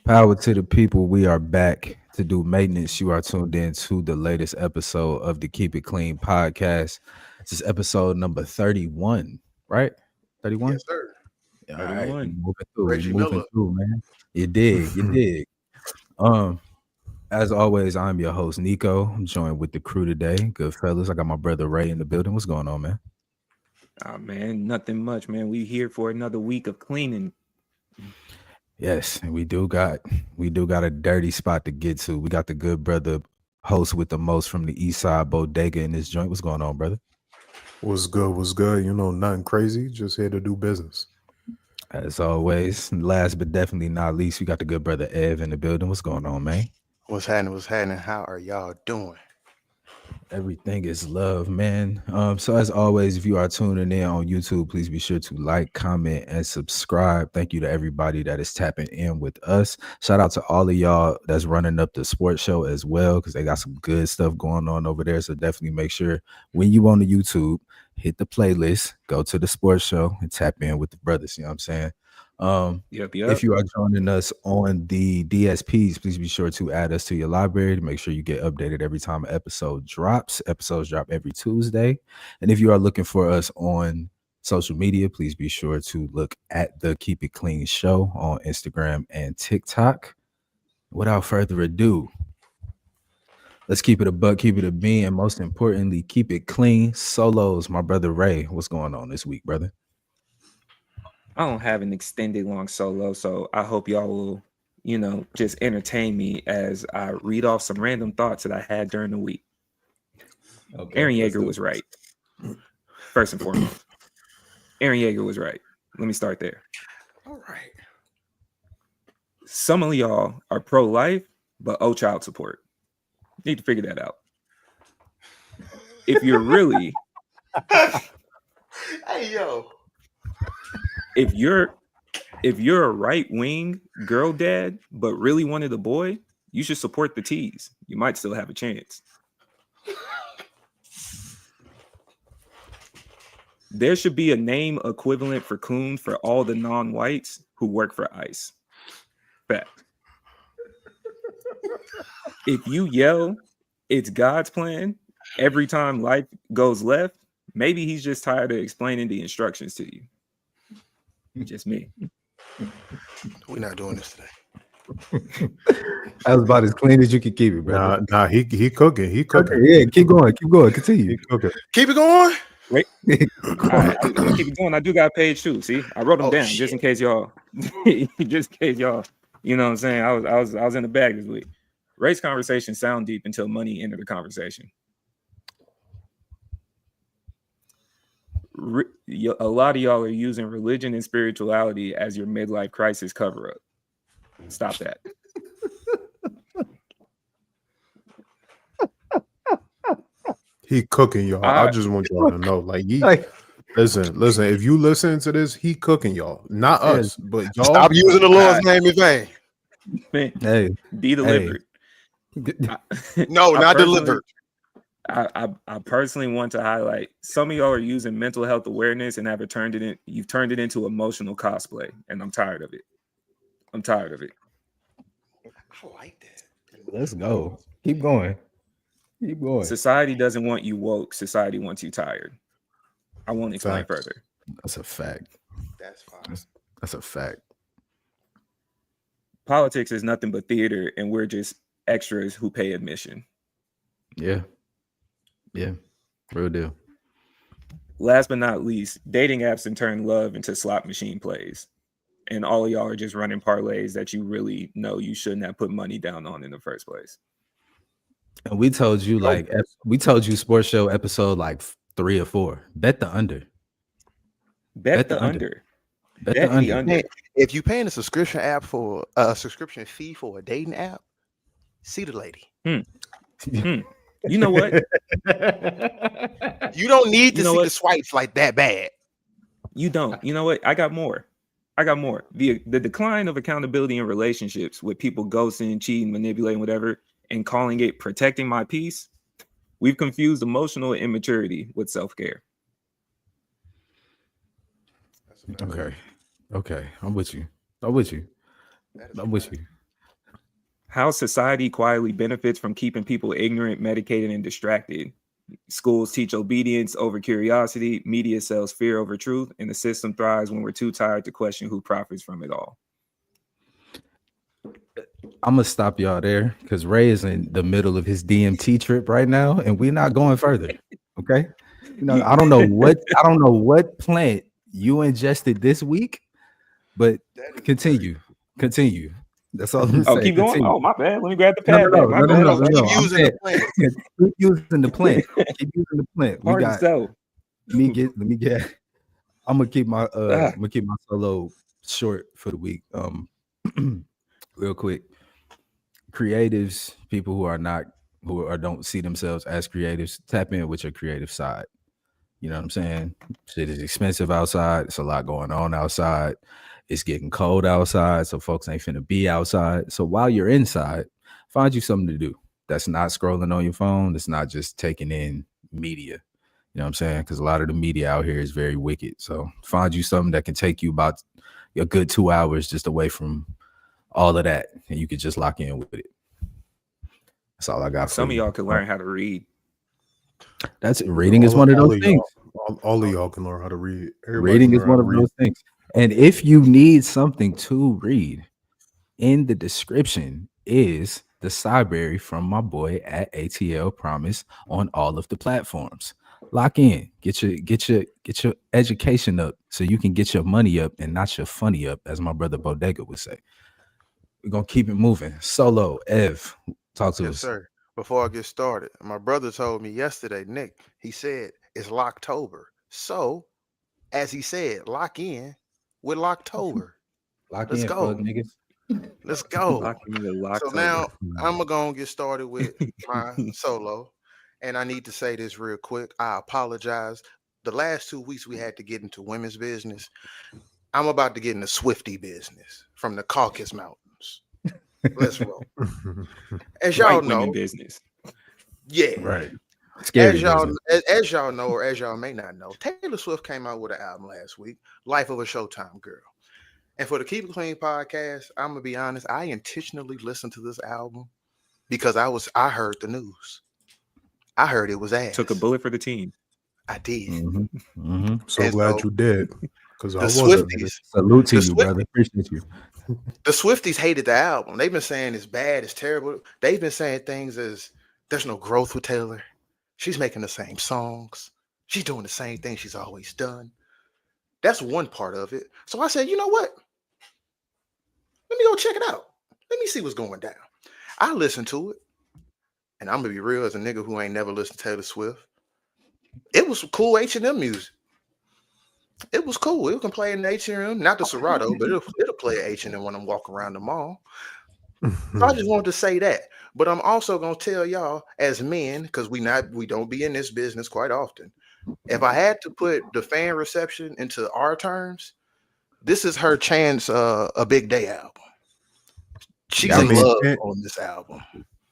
Power to the people. We are back to do maintenance. You are tuned in to the latest episode of the Keep It Clean podcast. This is episode number 31, right? 31? Yes, sir. All right. We 31. moving through. We Reggie moving Miller. through, man. You dig. You dig. Um, as always, I'm your host, Nico. I'm joined with the crew today. Good fellas. I got my brother Ray in the building. What's going on, man? Oh man, nothing much, man. We here for another week of cleaning. Yes, and we do got a dirty spot to get to. We got the good brother host with the most from the East Side Bodega in this joint. What's going on, brother? What's good? What's good? You know, nothing crazy. Just here to do business. As always, last but definitely not least, we got the good brother Ev in the building. What's going on, man? What's happening? What's happening? How are y'all doing? Everything is love, man. So as always, if you are tuning in on YouTube, please be sure to like, comment, and subscribe. Thank you to everybody that is tapping in with us. Shout out to all of y'all that's running up the sports show as well, because they got some good stuff going on over there. So definitely make sure when you on the YouTube, hit the playlist, go to the sports show, and tap in with the brothers. You know what I'm saying? Yep. If you are joining us on the DSPs, please be sure to add us to your library to make sure you get updated every time an episode drops. Episodes drop every Tuesday. And if you are looking for us on social media, please be sure to look at the Keep It Clean show on Instagram and TikTok. Without further ado, let's keep it a buck, keep it a bean, and most importantly, keep it clean. Solos, my brother Ray, what's going on this week, brother? I don't have an extended long solo, so I hope y'all will, just entertain me as I read off some random thoughts that I had during the week. Okay, Aaron Yeager was right. First and foremost, Aaron Yeager was right. Let me start there. All right. Some of y'all are pro-life, but child support. Need to figure that out. If you're really, Hey yo. if you're a right-wing girl dad, but really wanted a boy, you should support the T's. You might still have a chance. There should be a name equivalent for coon for all the non-whites who work for ICE. Fact. If you yell, it's God's plan, every time life goes left, maybe he's just tired of explaining the instructions to you. Just me. We're not doing this today. That was about as clean as you could keep it, bro. Nah, he cooking. He cooking. Yeah, keep going, continue. He cooking. Keep it going. Wait. All right, I'll keep it going. I do got page too. See, I wrote them down just in case y'all, you know what I'm saying? I was in the bag this week. Race conversations sound deep until money entered the conversation. A lot of y'all are using religion and spirituality as your midlife crisis cover up. Stop that. He cooking, y'all. I just want y'all to know, listen. If you listen to this, he cooking, y'all. Not us, but y'all. Stop using the Lord's name in vain. Man, Hey, be delivered. No, not delivered. I personally want to highlight some of y'all are using mental health awareness and you've turned it into emotional cosplay, and I'm tired of it. I like that. Let's go. Keep going. Society doesn't want you woke. Society wants you tired. I won't explain further. That's a fact. That's fine. That's a fact. Politics is nothing but theater, and we're just extras who pay admission. Yeah, real deal. Last but not least, dating apps and turn love into slot machine plays. And all of y'all are just running parlays that you really know you shouldn't have put money down on in the first place. And we told you sports show episode like 3 or 4. Bet the under. Bet the under. Bet the under. Man, if you're paying a subscription fee for a dating app, see the lady. You know what? You don't need to see the swipes like that bad. You don't. You know what? I got more. The decline of accountability in relationships with people ghosting, cheating, manipulating, whatever, and calling it protecting my peace. We've confused emotional immaturity with self-care. Okay. I'm with you. How society quietly benefits from keeping people ignorant, medicated, and distracted. Schools teach obedience over curiosity. Media sells fear over truth. And the system thrives when we're too tired to question who profits from it all. I'm gonna stop y'all there because Ray is in the middle of his DMT trip right now, and we're not going further. Okay, I don't know what plant you ingested this week, but continue. That's all I'm saying. Keep going. Continue. Oh, my bad. Let me grab the pad back. No. Keep using the plant. Keep using the plant. Keep using the plant. We got. Let me get. I'm gonna keep my solo short for the week. Real quick. Creatives, people who don't see themselves as creatives, tap in with your creative side. You know what I'm saying? Shit is expensive outside. It's a lot going on outside. It's getting cold outside, so folks ain't finna be outside. So while you're inside, find you something to do that's not scrolling on your phone. That's not just taking in media. You know what I'm saying? Because a lot of the media out here is very wicked. So find you something that can take you about a good 2 hours just away from all of that, and you could just lock in with it. That's all I got. Some of y'all can learn how to read. That's reading is one of those things. All of y'all can learn how to read. Reading is one of those things. And if you need something to read, in the description is the Cyberry from my boy at ATL Promise on all of the platforms. Lock in, get your education up so you can get your money up and not your funny up, as my brother Bodega would say. We're gonna keep it moving. Solo, Ev, talk to us. Yes, sir. Before I get started, my brother told me yesterday, Nick, he said it's Locktober. So, as he said, lock in with Locktober. Let's go. Niggas. Let's go. Lock in with Locktober. So now I'm going to get started with my solo. And I need to say this real quick. I apologize. The last 2 weeks we had to get into women's business. I'm about to get into Swifty business from the Caucasus Mountains. Let's roll. As y'all know, business. Yeah. Right. Scary as y'all know, or as y'all may not know, Taylor Swift came out with an album last week, Life of a Showtime Girl. And for the Keep It Clean podcast, I'm gonna be honest, I intentionally listened to this album because I heard the news. I heard it was ass. Took a bullet for the team. I did. So glad you did. Because I wasn't. Salute to you, brother. Appreciate you. The Swifties hated the album. They've been saying it's bad, it's terrible. They've been saying things as there's no growth with Taylor. She's making the same songs. She's doing the same thing she's always done. That's one part of it. So I said, you know what? Let me go check it out. Let me see what's going down. I listened to it. And I'm going to be real as a nigga who ain't never listened to Taylor Swift. It was cool H&M music. It was cool. It can play in H&M, not the Serato, but it'll play at H&M when I'm walking around the mall. So I just wanted to say that. But I'm also gonna tell y'all as men, because we don't be in this business quite often. If I had to put the fan reception into our terms, this is her chance a big day album. She's in love on this album.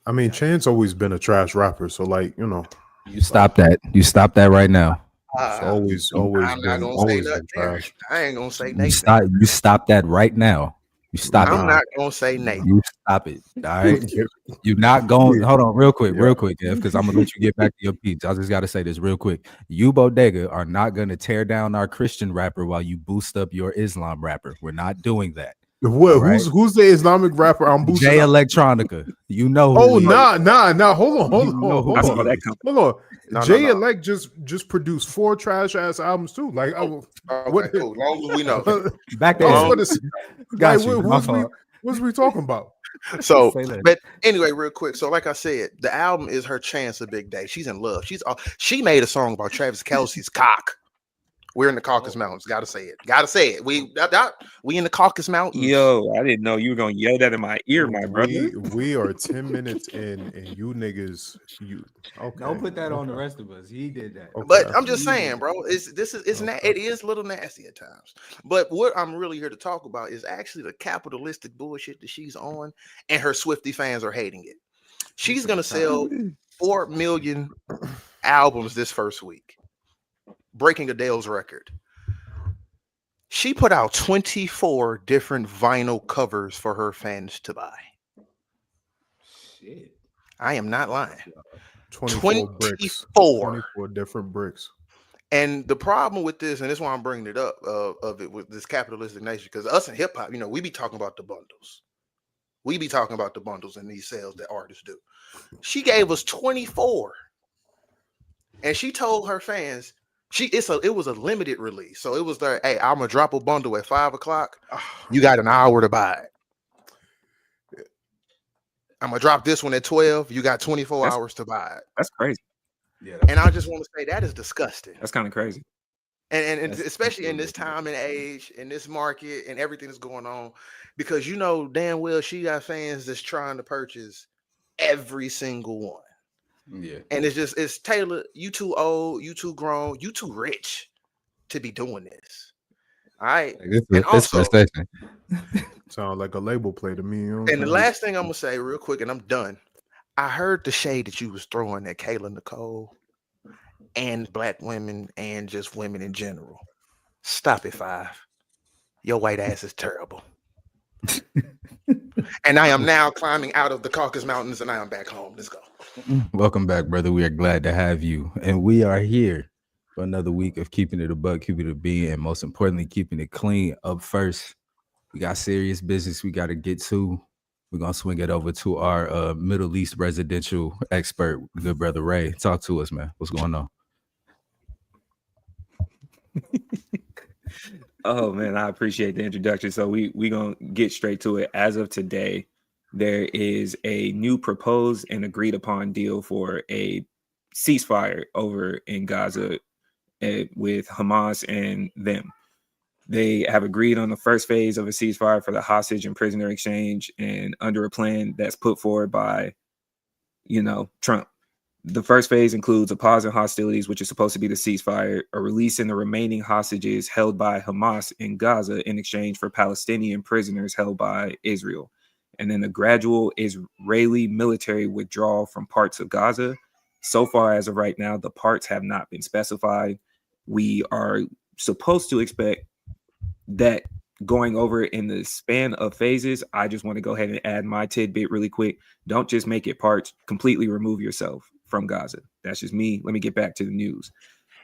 I mean, Chan's always been a trash rapper, so you stop that. You stop that right now. It's always I'm been, not gonna always say nothing. trash. I ain't gonna say Nathan. You stop that right now. You stop it. I'm not gonna say Nathan. You stop it. All right. You're not going. Hold on, real quick, Ev, because I'm gonna let you get back to your piece. I just gotta say this real quick. You, Bodega, are not gonna tear down our Christian rapper while you boost up your Islam rapper. We're not doing that. What? Right? Who's the Islamic rapper I'm boosting? Jay Electronica. You know. Oh, nah. Hold on. Jay Elect just produced 4 trash ass albums too. Like, cool. Long as we know. Back there. What's we talking about? So, but anyway, real quick. So, like I said, the album is her chance a big day. She's in love. She made a song about Travis Kelce's cock. We're in the Caucasus Mountains. Gotta say it. We in the Caucasus Mountains. Yo, I didn't know you were gonna yell that in my ear, my brother. We are 10 minutes in, and you niggas, okay. Don't put that on the rest of us. He did that. Okay. But I'm just saying, bro. It is a little nasty at times. But what I'm really here to talk about is actually the capitalistic bullshit that she's on, and her Swiftie fans are hating it. She's gonna sell 4 million albums this first week, breaking Adele's record. She put out 24 different vinyl covers for her fans to buy. Shit. I am not lying. 24 bricks. 24 different bricks. And the problem with this, and this is why I'm bringing it up of it with this capitalistic nation, because us in hip hop, we be talking about the bundles. We be talking about the bundles and these sales that artists do. She gave us 24, and she told her fans it was a limited release, so it was there. Hey, I'm gonna drop a bundle at 5:00. You got an hour to buy it. I'm gonna drop this one at 12. You got 24 hours to buy it. That's crazy. Yeah, and I just want to say that is disgusting. That's kind of crazy. And especially in this time and age, in this market, and everything that's going on, because damn well she got fans that's trying to purchase every single one. Yeah. And it's Taylor, you too old, you too grown, you too rich to be doing this. All right. And also, sound like a label play to me. And the last thing I'm gonna say real quick, and I'm done. I heard the shade that you was throwing at Kayla Nicole and black women and just women in general. Stop it, Five. Your white ass is terrible. And I am now climbing out of the Caucasus Mountains and I am back home. Let's go. Welcome back, brother. We are glad to have you. And we are here for another week of keeping it a buck, keeping it a bean, and most importantly, keeping it clean. Up first, we got serious business we got to get to. We're going to swing it over to our Middle East residential expert, good brother Ray. Talk to us, man. What's going on? Oh, man, I appreciate the introduction. So we going to get straight to it. As of today, there is a new proposed and agreed upon deal for a ceasefire over in Gaza with Hamas and them. They have agreed on the first phase of a ceasefire for the hostage and prisoner exchange, and under a plan that's put forward by, Trump. The first phase includes a pause in hostilities, which is supposed to be the ceasefire, a release in the remaining hostages held by Hamas in Gaza in exchange for Palestinian prisoners held by Israel, and then a gradual Israeli military withdrawal from parts of Gaza. So far, as of right now, the parts have not been specified. We are supposed to expect that going over in the span of phases. I just want to go ahead and add my tidbit really quick. Don't just make it parts, completely remove yourself from Gaza. That's just me. Let me get back to the news.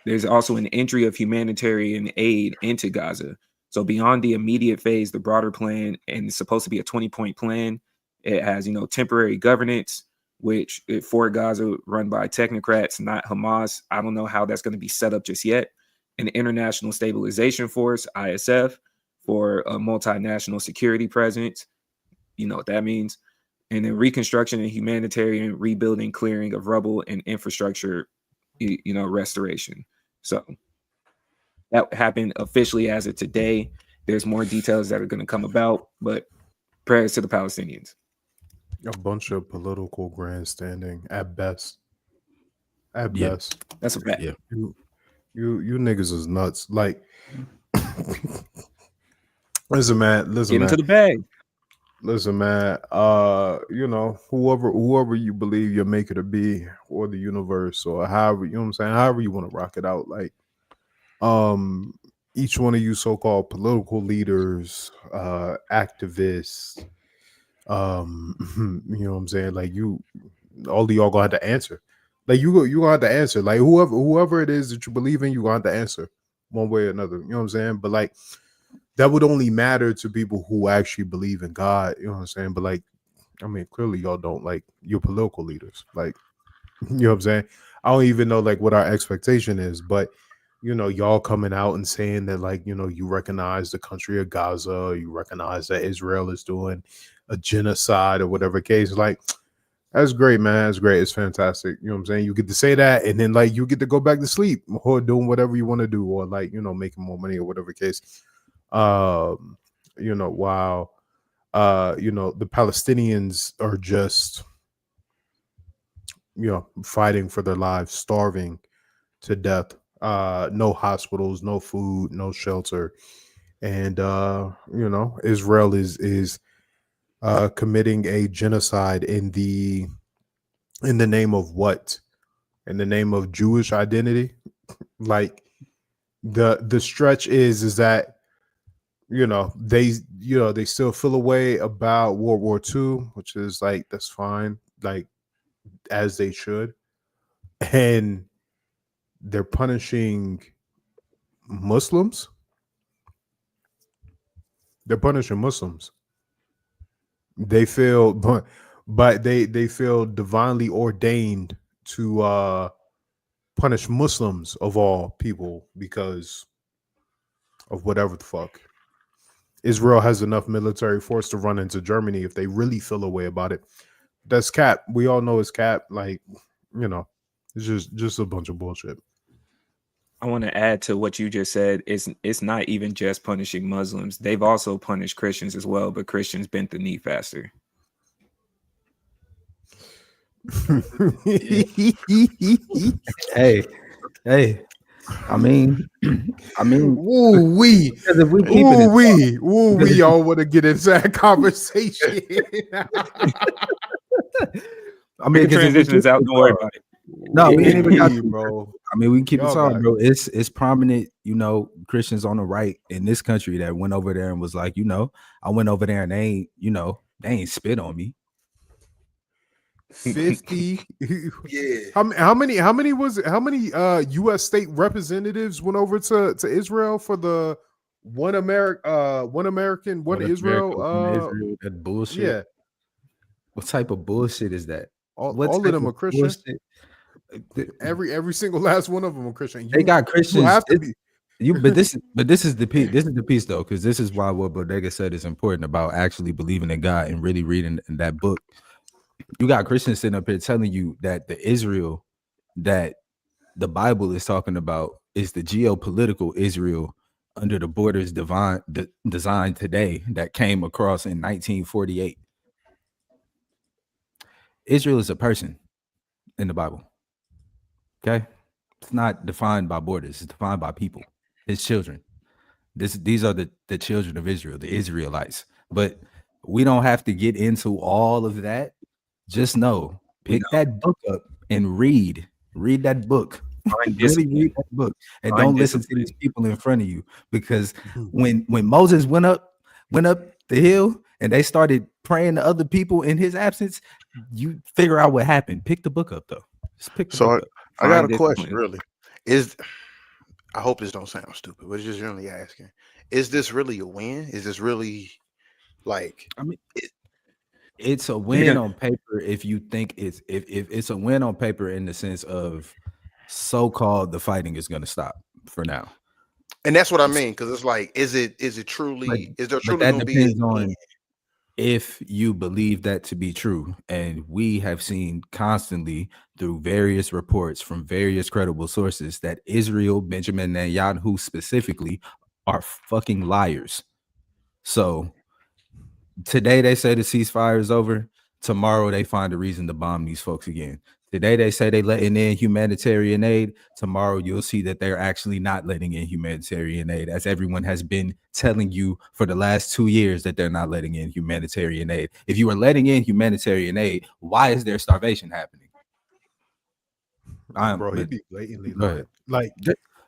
There's also an entry of humanitarian aid into Gaza. So beyond the immediate phase, the broader plan, and it's supposed to be a 20-point plan. It has, temporary governance, which for Gaza run by technocrats, not Hamas. I don't know how that's going to be set up just yet. An international stabilization force, ISF, for a multinational security presence. You know what that means. And then reconstruction and humanitarian rebuilding, clearing of rubble and infrastructure, restoration. So that happened officially as of today. There's more details that are going to come about, but prayers to the Palestinians. A bunch of political grandstanding at best. At best. That's a fact. Yeah. You niggas is nuts. Like, listen, man. Get into the bag. Listen, man. Whoever you believe you're making to be, or the universe, or however, you know what I'm saying, however you want to rock it out. Like, each one of you so-called political leaders, activists, you know what I'm saying? Like, all of y'all gonna have to answer. Like, you gonna have to answer. Like, whoever it is that you believe in, you gonna have to answer one way or another. You know what I'm saying? But like, that would only matter to people who actually believe in God. You know what I'm saying? But like, I mean, clearly y'all don't. Like, your political leaders. Like, you know what I'm saying? I don't even know like what our expectation is, but y'all coming out and saying that, like, you recognize the country of Gaza, you recognize that Israel is doing a genocide or whatever case. Like, that's great, man. That's great. It's fantastic. You know what I'm saying? You get to say that, and then like you get to go back to sleep or doing whatever you want to do, or like, making more money or whatever case. While the Palestinians are just, fighting for their lives, starving to death. No hospitals, no food, no shelter. And Israel is committing a genocide in the name of what? In the name of Jewish identity. Like, the stretch is that they still feel a way about World War II, which is like, that's fine. like as they should, and they're punishing Muslims. They're punishing Muslims. They feel, but they feel divinely ordained to punish Muslims of all people because of whatever the fuck. Israel has enough military force to run into Germany if they really feel a way about it. That's cap. We all know it's cap. Like, you know, it's just a bunch of bullshit. I want to add to what you just said. It's not even just punishing Muslims. They've also punished Christians as well, but Christians bent the knee faster. Hey, I mean, Ooh wee, because if we keep it, we all want to get into that conversation. I mean, Transition is out. Don't worry about it. No, we ain't even got to, bro. I mean, we can keep it Y'all talking, got bro. It's prominent, you know, Christians on the right in this country that went over there and was like, you know, I went over there and they ain't, you know, they ain't spit on me. 50. Yeah. How many U.S. state representatives went over to Israel for the one American, one Israel? That bullshit. Yeah, What type of bullshit is that? all What of type them are Christian. bullshit? Every single last one of them are Christian. They got Christians. You have to be. But this is the piece. This is the piece though, because this is why what Bodega said is important about actually believing in God and really reading in that book. You got Christians sitting up here telling you that the Israel that the Bible is talking about is the geopolitical Israel under the borders designed today that came across in 1948. Israel is a person in the Bible. Okay, it's not defined by borders; it's defined by people, his children. These are the children of Israel, the Israelites. But we don't have to get into all of that. Just know, pick that book up and read that book. Really read that book, and don't listen to these people in front of you, because when Moses went up the hill and they started praying to other people in his absence, you figure out what happened. Pick the book up though. Just pick the book up. I got a question. Really, I hope this don't sound stupid, but it's just really asking: is this really a win? Is this really like? I mean, it's a win on paper if you think if it's a win on paper in the sense of so-called the fighting is going to stop for now. And that's what I mean, because it's like, is it truly? Is there truly that going to be? Depends on if you believe that to be true. And we have seen constantly through various reports from various credible sources that Israel, Benjamin Netanyahu specifically, are fucking liars. So today they say the ceasefire is over. Tomorrow they find a reason to bomb these folks again. Today they say they letting in humanitarian aid. Tomorrow you'll see that they're actually not letting in humanitarian aid, as everyone has been telling you for the last 2 years that they're not letting in humanitarian aid. If you are letting in humanitarian aid, why is there starvation happening? Bro, he be blatantly lying. Like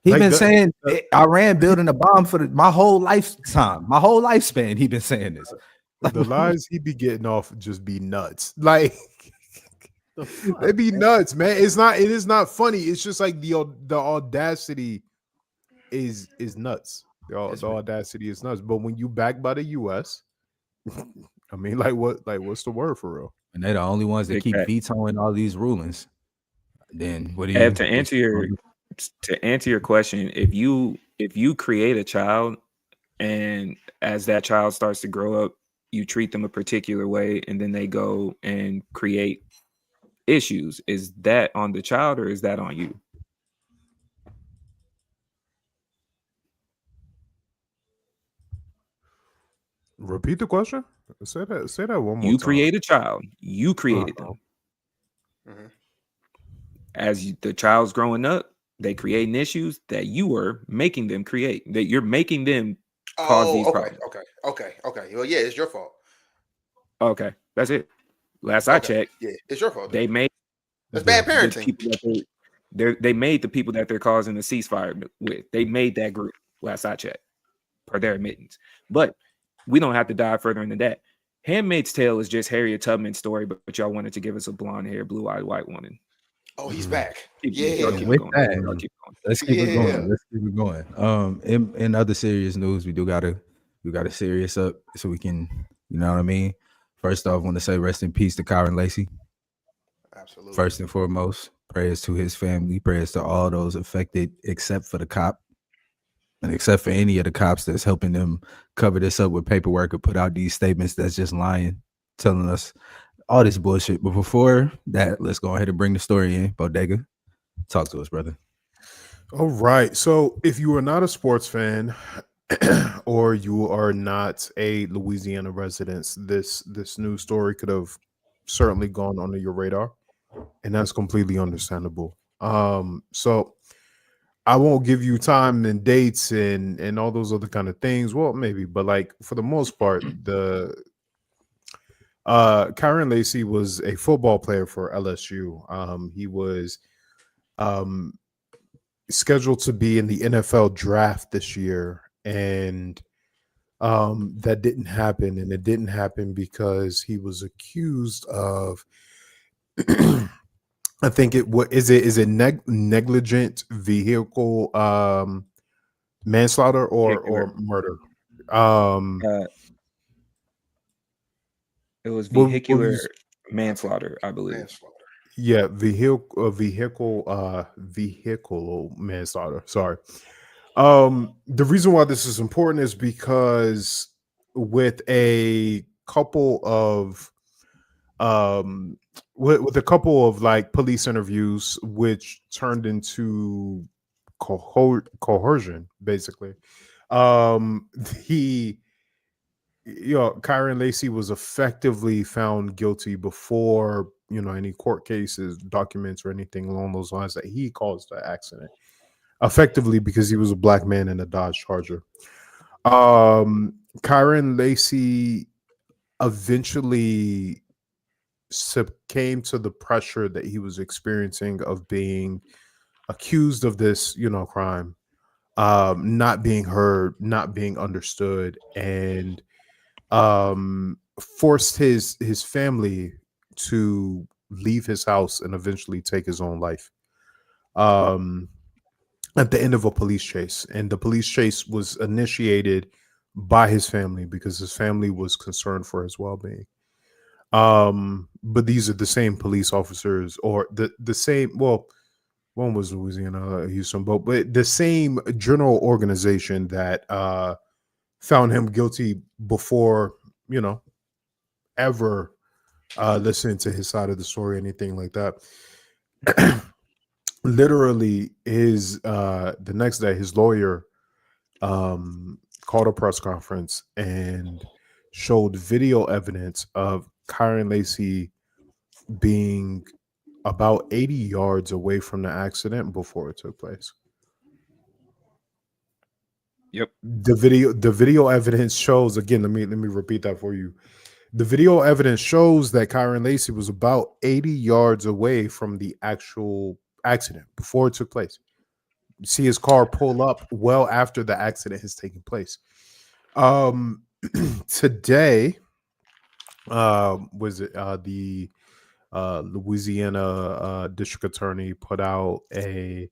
he been saying Iran building a bomb for my whole lifetime, my whole lifespan. He been saying this. The lies he be getting off just be nuts. Like they be nuts, man. It is not funny. It's just like the audacity is nuts. The audacity is nuts. But when you backed by the US, I mean, what's the word for real? And they're the only ones that keep vetoing all these rulings. Then what do you have to answer your question? If you create a child, and as that child starts to grow up, you treat them a particular way, and then they go and create issues. Is that on the child or is that on you? Repeat the question. Say that one more You time. create a child. You created them. Mm-hmm. As the child's growing up, they creating issues that you were making them create. That you're making them cause these problems. Okay. Well, yeah, it's your fault. Okay, that's it. Last I checked, yeah, it's your fault. They made that's bad parenting. They made the people that they're causing the ceasefire with. They made that group. Last I checked, per their admittance. But we don't have to dive further into that. Handmaid's Tale is just Harriet Tubman's story, but y'all wanted to give us a blonde hair, blue-eyed white woman. Oh, he's back. Y'all And keep with going. that, Y'all keep going. let's keep it Yeah. going. Let's keep it going. In other serious news, we gotta serious up so we can, you know what I mean. First off, I want to say rest in peace to Kyren Lacy. Absolutely. First and foremost, prayers to his family, prayers to all those affected, except for the cop, and except for any of the cops that's helping them cover this up with paperwork or put out these statements that's just lying, telling us all this bullshit. But before that, let's go ahead and bring the story in. Bodega, talk to us, brother. All right. So if you are not a sports fan or you are not a Louisiana resident, this news story could have certainly gone under your radar, and that's completely understandable. So I won't give you time and dates and all those other kind of things. Well, maybe, but like for the most part, the Kyren Lacy was a football player for LSU. He was um scheduled to be in the NFL draft this year, and that didn't happen. And it didn't happen because he was accused of I think is it negligent vehicle manslaughter or murder. Um It was what vehicular was manslaughter, I believe. Manslaughter. yeah, vehicle manslaughter. Sorry. The reason why this is important is because with a couple of with a couple of like police interviews which turned into coercion basically. He Kyren Lacy was effectively found guilty before any court cases, documents, or anything along those lines that he caused the accident. Effectively, because he was a black man in a Dodge Charger. Kyren Lacy eventually succumbed to the pressure that he was experiencing of being accused of this, crime, not being heard, not being understood, and forced his family to leave his house and eventually take his own life. At the end of a police chase, and the police chase was initiated by his family because his family was concerned for his well-being. But these are the same police officers, or the same. Well, one was Louisiana, Houston, but the same general organization that found him guilty before ever listening to his side of the story, anything like that. Literally, the next day, his lawyer called a press conference and showed video evidence of Kyren Lacy being about 80 yards away from the accident before it took place. Yep. The video evidence shows, again, let me repeat that for you. The video evidence shows that Kyren Lacy was about 80 yards away from the actual accident before it took place. You see his car pull up well after the accident has taken place. Today, was it the Louisiana district attorney put out a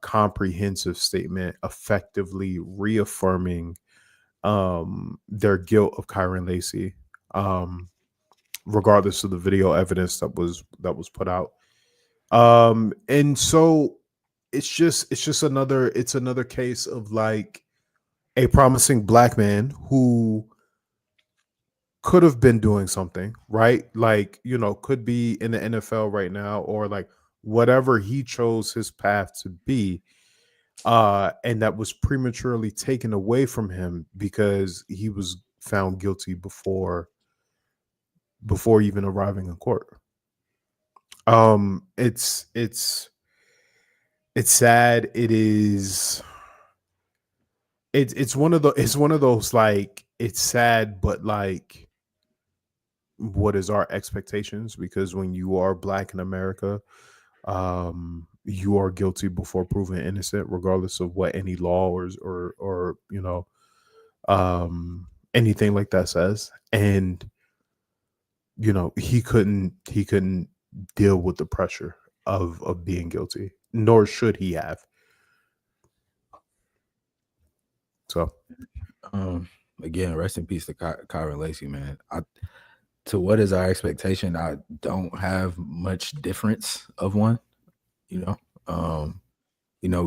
comprehensive statement effectively reaffirming their guilt of Kyren Lacy, regardless of the video evidence that was put out. And so it's just another case of like a promising black man who could have been doing something, right? Like, could be in the NFL right now, or like whatever he chose his path to be, and that was prematurely taken away from him because he was found guilty before even arriving in court. It's sad. It's one of those like, it's sad, but like, what is our expectations? Because when you are black in America, you are guilty before proven innocent, regardless of what any law or anything like that says, and he couldn't deal with the pressure of being guilty, nor should he have. So again, rest in peace to Kyren Lacy, man. To what is our expectation? I don't have much difference of one. We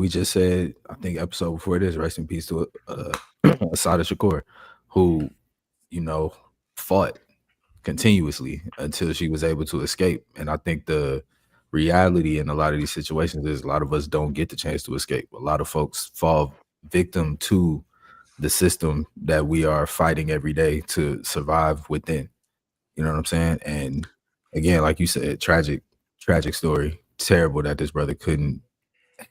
just said, I think episode before this, rest in peace to Asada Shakur, who fought continuously until she was able to escape. And I think the reality in a lot of these situations is a lot of us don't get the chance to escape. A lot of folks fall victim to the system that we are fighting every day to survive within. You know what I'm saying? And again, like you said, tragic story. Terrible that this brother couldn't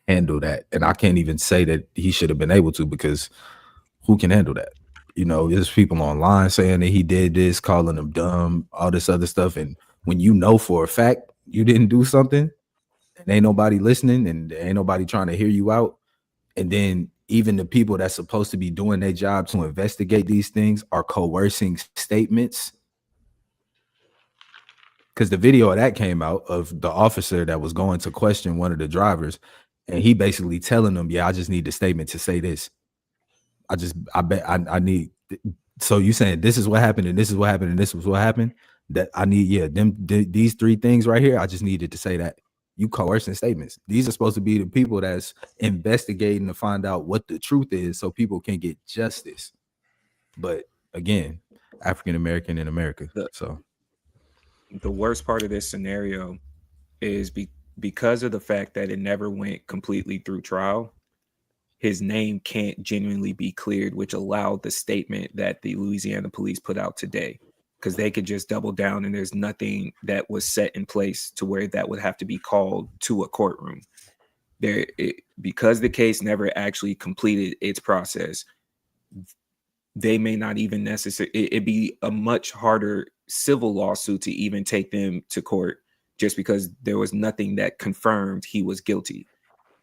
handle that. And I can't even say that he should have been able to, because who can handle that? There's people online saying that he did this, calling him dumb, all this other stuff. And when you know for a fact you didn't do something, and ain't nobody listening, and ain't nobody trying to hear you out, and then even the people that's supposed to be doing their job to investigate these things are coercing statements. Because the video of that came out of the officer that was going to question one of the drivers, and he basically telling them, yeah, I just need the statement to say this. I need. So you saying this is what happened, and this is what happened, and this was what happened? That I need, these three things right here. I just needed to say that. You coercing statements. These are supposed to be the people that's investigating to find out what the truth is, so people can get justice. But again, African American in America. So the worst part of this scenario is because of the fact that it never went completely through trial. His name can't genuinely be cleared, which allowed the statement that the Louisiana police put out today, because they could just double down, and there's nothing that was set in place to where that would have to be called to a courtroom. Because the case never actually completed its process, they may not even necessarily, it'd be a much harder civil lawsuit to even take them to court, just because there was nothing that confirmed he was guilty.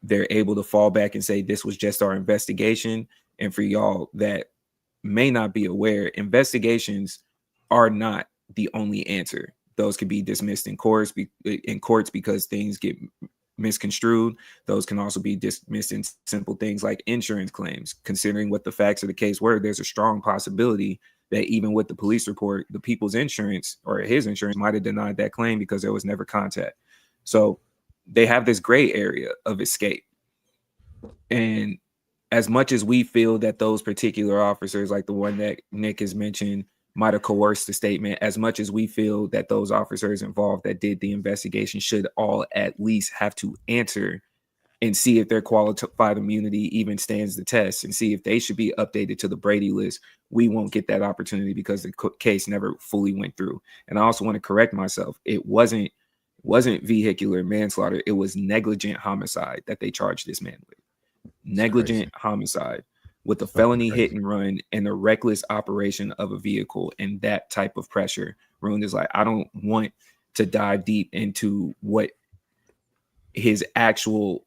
They're able to fall back and say, this was just our investigation. And for y'all that may not be aware, investigations are not the only answer. Those can be dismissed in courts because things get misconstrued. Those can also be dismissed in simple things like insurance claims. Considering what the facts of the case were, there's a strong possibility that even with the police report, the people's insurance or his insurance might have denied that claim because there was never contact. So they have this gray area of escape. And as much as we feel that those particular officers, like the one that Nick has mentioned, might have coerced the statement, as much as we feel that those officers involved that did the investigation should all at least have to answer and see if their qualified immunity even stands the test, and see if they should be updated to the Brady list, we won't get that opportunity because the case never fully went through. And I also want to correct myself. It wasn't vehicular manslaughter. It was negligent homicide that they charged this man with. Negligent homicide with a felony hit and run and the reckless operation of a vehicle, and that type of pressure. Roon is like, I don't want to dive deep into what his actual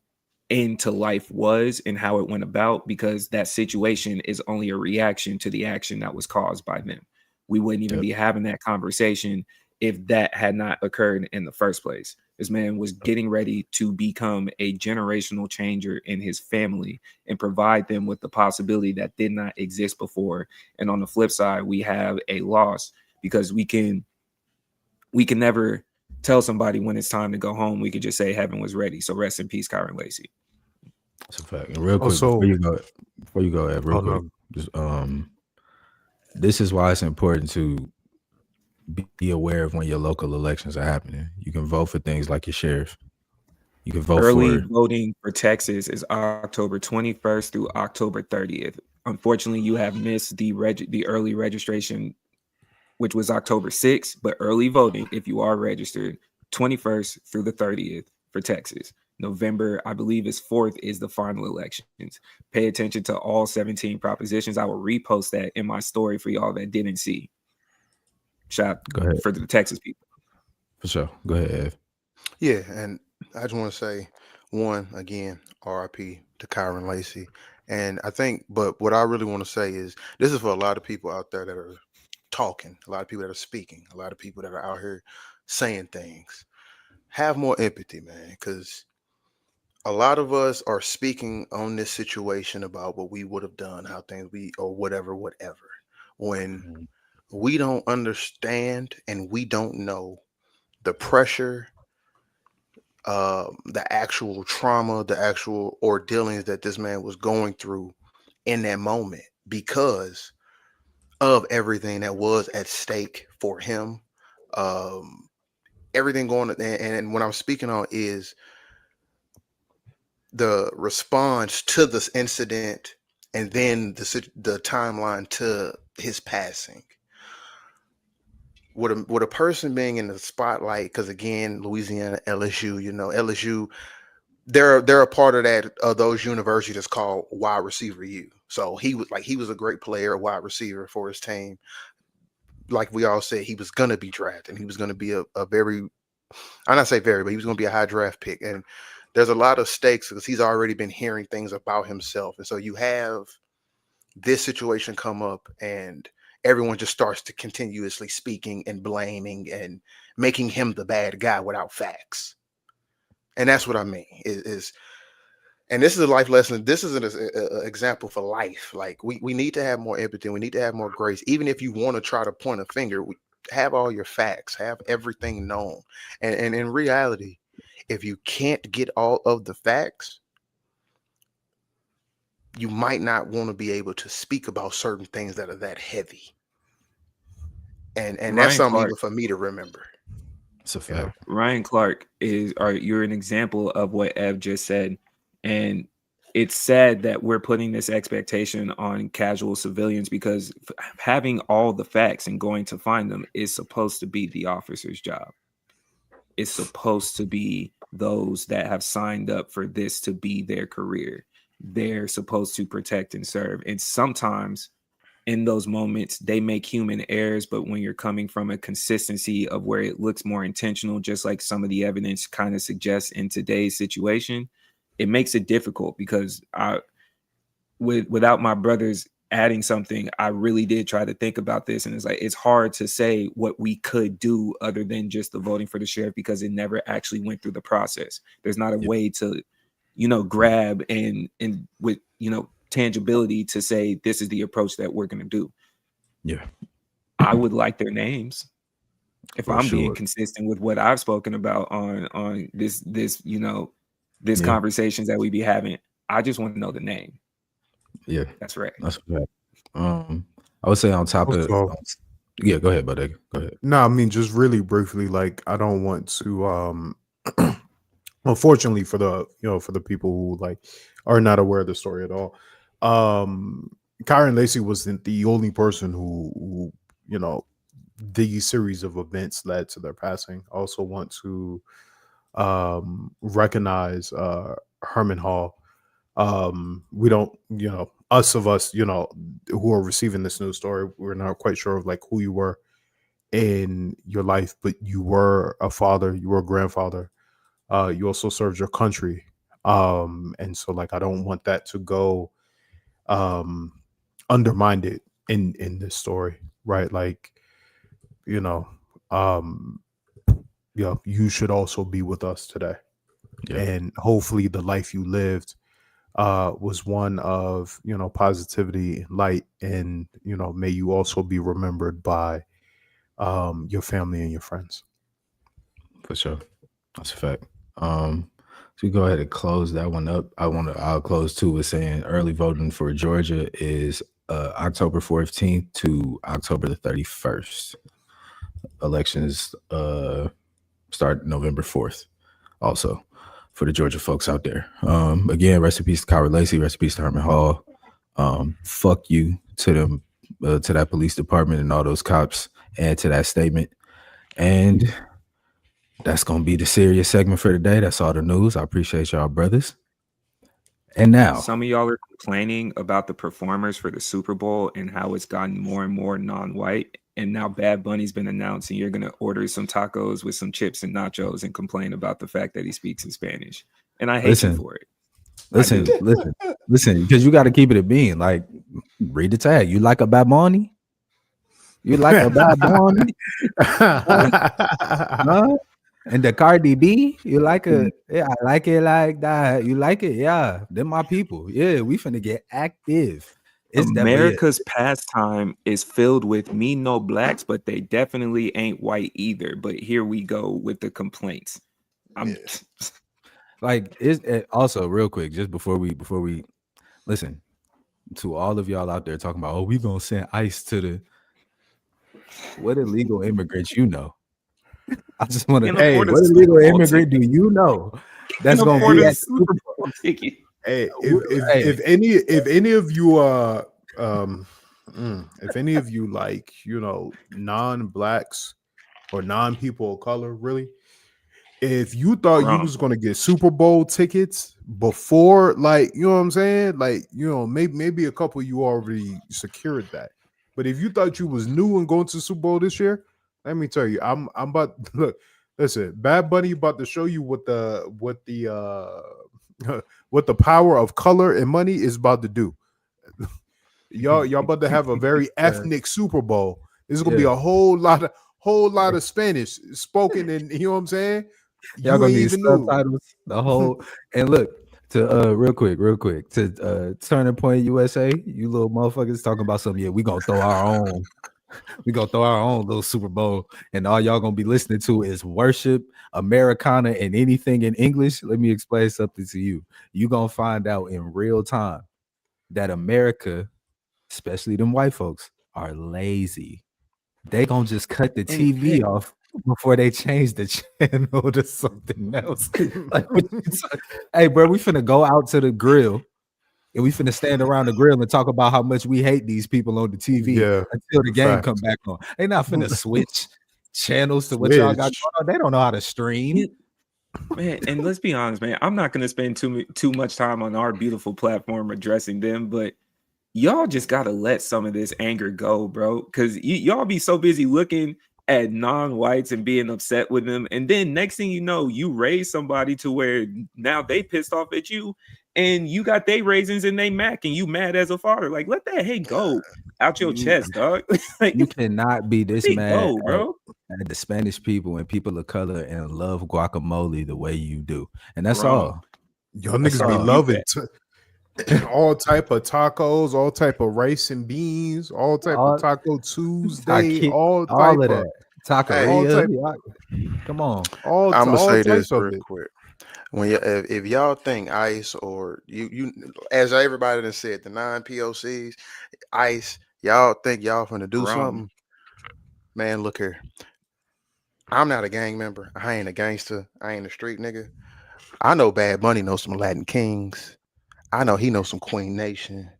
end to life was and how it went about, because that situation is only a reaction to the action that was caused by them. We wouldn't even be having that conversation if that had not occurred in the first place. This man was getting ready to become a generational changer in his family and provide them with the possibility that did not exist before. And on the flip side, we have a loss because we can never tell somebody when it's time to go home. We could just say heaven was ready. So rest in peace, Kyren Lacy. That's a fact. And real quick, before you go, Ed, real quick, just, this is why it's important to be aware of when your local elections are happening. You can vote for things like your sheriff. You can vote Early voting for Texas is October 21st through October 30th. Unfortunately, you have missed the early registration, which was October 6th, but early voting, if you are registered, 21st through the 30th for Texas. November, I believe, is 4th is the final elections. Pay attention to all 17 propositions. I will repost that in my story for y'all that didn't see. Shout out for the Texas people. For sure. Go ahead, Ev. Yeah, and I just want to say, one, again, R.I.P. to Kyren Lacy. And I think, but what I really want to say is this is for a lot of people out there that are talking, a lot of people that are speaking, a lot of people that are out here saying things. Have more empathy, man, because a lot of us are speaking on this situation about what we would have done, how things we, or whatever, when Mhm. we don't understand and we don't know the pressure, the actual trauma, the actual ordealings that this man was going through in that moment because of everything that was at stake for him. Um, Everything going, and what I'm speaking on is the response to this incident and then the timeline to his passing. With a person being in the spotlight, because again, Louisiana, LSU, LSU, they're a part of that of those universities that's called wide receiver U. So he was a great player, a wide receiver for his team. Like we all said, he was gonna be drafted. He was gonna be a very, I'm not say very, but he was gonna be a high draft pick. And there's a lot of stakes because he's already been hearing things about himself. And so you have this situation come up and everyone just starts to continuously speaking and blaming and making him the bad guy without facts. And that's what I mean is and this is a life lesson. This is an example for life. Like we need to have more empathy. We need to have more grace. Even if you want to try to point a finger, have all your facts, have everything known. And in reality, if you can't get all of the facts, you might not want to be able to speak about certain things that are that heavy. And that's Ryan something Clark. even for me to remember. It's a You know, fact. Ryan Clark you're an example of what Ev just said. And it's sad that we're putting this expectation on casual civilians because having all the facts and going to find them is supposed to be the officer's job. It's supposed to be those that have signed up for this to be their career. They're supposed to protect and serve. And sometimes in those moments they make human errors, but when you're coming from a consistency of where it looks more intentional, just like some of the evidence kind of suggests in today's situation, it makes it difficult because without my brothers adding something, I really did try to think about this, and it's hard to say what we could do other than just the voting for the sheriff because it never actually went through the process. There's not a Yeah. way to grab and with tangibility to say this is the approach that we're going to do. Yeah, I would like their names if for I'm being sure. consistent with what I've spoken about on this Yeah, conversations that we be having. I just want to know the name. yeah, That's right. that's a fact. I would say on top of, also, yeah, go ahead, buddy. Go ahead. no, I mean just really briefly, like I don't want to unfortunately for the people who like are not aware of the story at all. Kyren Lacy wasn't the only person who the series of events led to their passing. I also want to recognize Herman Hall. We don't, us, who are receiving this news story, we're not quite sure of like who you were in your life, but you were a father, you were a grandfather. You also served your country. And so like I don't want that to go um undermined it in this story, right? Like, you know, um you should also be with us today. Yeah, And hopefully the life you lived was one of positivity and light, and may you also be remembered by your family and your friends. for sure. That's a fact. So we go ahead and close that one up. I'll close too with saying early voting for Georgia is October 14th to October the 31st. Elections start November 4th. Also, for the Georgia folks out there. Again, rest in peace to Kyren Lacy, rest in peace to Herman Hall. Fuck you to them, to that police department and all those cops, and to that statement. And that's gonna be the serious segment for today. That's all the news. I appreciate y'all, brothers. And now, Some of y'all are complaining about the performers for the Super Bowl and how it's gotten more and more non-white. And now Bad Bunny's been announced, and you're gonna order some tacos with some chips and nachos and complain about the fact that he speaks in Spanish. And I hate you listen, for it. I listen, do. listen. Listen, because you got to keep it a bean. Like, read the tag. You like a Bad Bunny? You like a Bad Bunny? Huh? Huh? And the Cardi B, you like a yeah, I like it like that. You like it, yeah. They're my people. Yeah, we finna get active. It's that, but yeah, America's pastime is filled with me no blacks, but they definitely ain't white either. But here we go with the complaints. I'm like it's also real quick, just before we listen to all of y'all out there talking about, oh, we gonna send ICE to the what illegal immigrants you know. I just want to, Can't hey, afford a what Super illegal Bowl immigrant do ticket. you know that's Can't gonna afford be a at the Super Super Bowl? Bowl ticket. Hey, Hey, if any of you like, you know, non-blacks or non-people of color, really, if you thought you Wrong. was gonna get Super Bowl tickets before, like, you know what I'm saying, like, you know, maybe a couple of you already secured that, but if you thought you was new and going to Super Bowl this year, let me tell you, I'm about look. Listen, Bad Bunny about to show you what the what the power of color and money is about to do. Y'all about to have a very ethnic Super Bowl. There's gonna be yeah, a whole lot of Spanish spoken, and you know what I'm saying. y'all You gonna ain't need even knew. subtitles the whole. And look to real quick to Turning Point USA, you little motherfuckers talking about something. Yeah, we gonna throw our own. We gonna throw our own little Super Bowl, and all y'all gonna be listening to is worship, Americana, and anything in English. Let me explain something to you. You gonna find out in real time that America, especially them white folks, are lazy. They gonna just cut the And TV off before they change the channel to something else. Like, what you hey, bro, we finna go out to the grill and we finna stand around the grill and talk about how much we hate these people on the TV Yeah, until the game come facts. back on. They not finna switch channels to what y'all got Switch. going on. They don't know how to stream. it- man, and let's be honest, man. I'm not gonna spend too much time on our beautiful platform addressing them, but y'all just gotta let some of this anger go, bro. Because y'all be so busy looking at non-whites and being upset with them, and then next thing you know, you raise somebody to where now they pissed off at you, and you got they raisins in they mac, and you mad as a father. Like, let that hate go out your You, chest, dog. Like, you cannot be let this it mad go, bro. at the Spanish people and people of color and love guacamole the way you do. And that's Wrong. all. Y'all That's niggas be all. Refute loving that. all type of tacos, all type of rice and beans, all type of All Taco Tuesday, Taki, all of that. Hey, all Taqueria. type, Come on. I'm gonna all say types this of real it. quick. When if y'all think ICE or you as everybody done said, the non-POCs, ICE, y'all think y'all finna do Wrong. something, man, look here. I'm not a gang member. I ain't a gangster. I ain't a street nigga. I know Bad Bunny knows some Latin Kings. I know he knows some Queen Nation.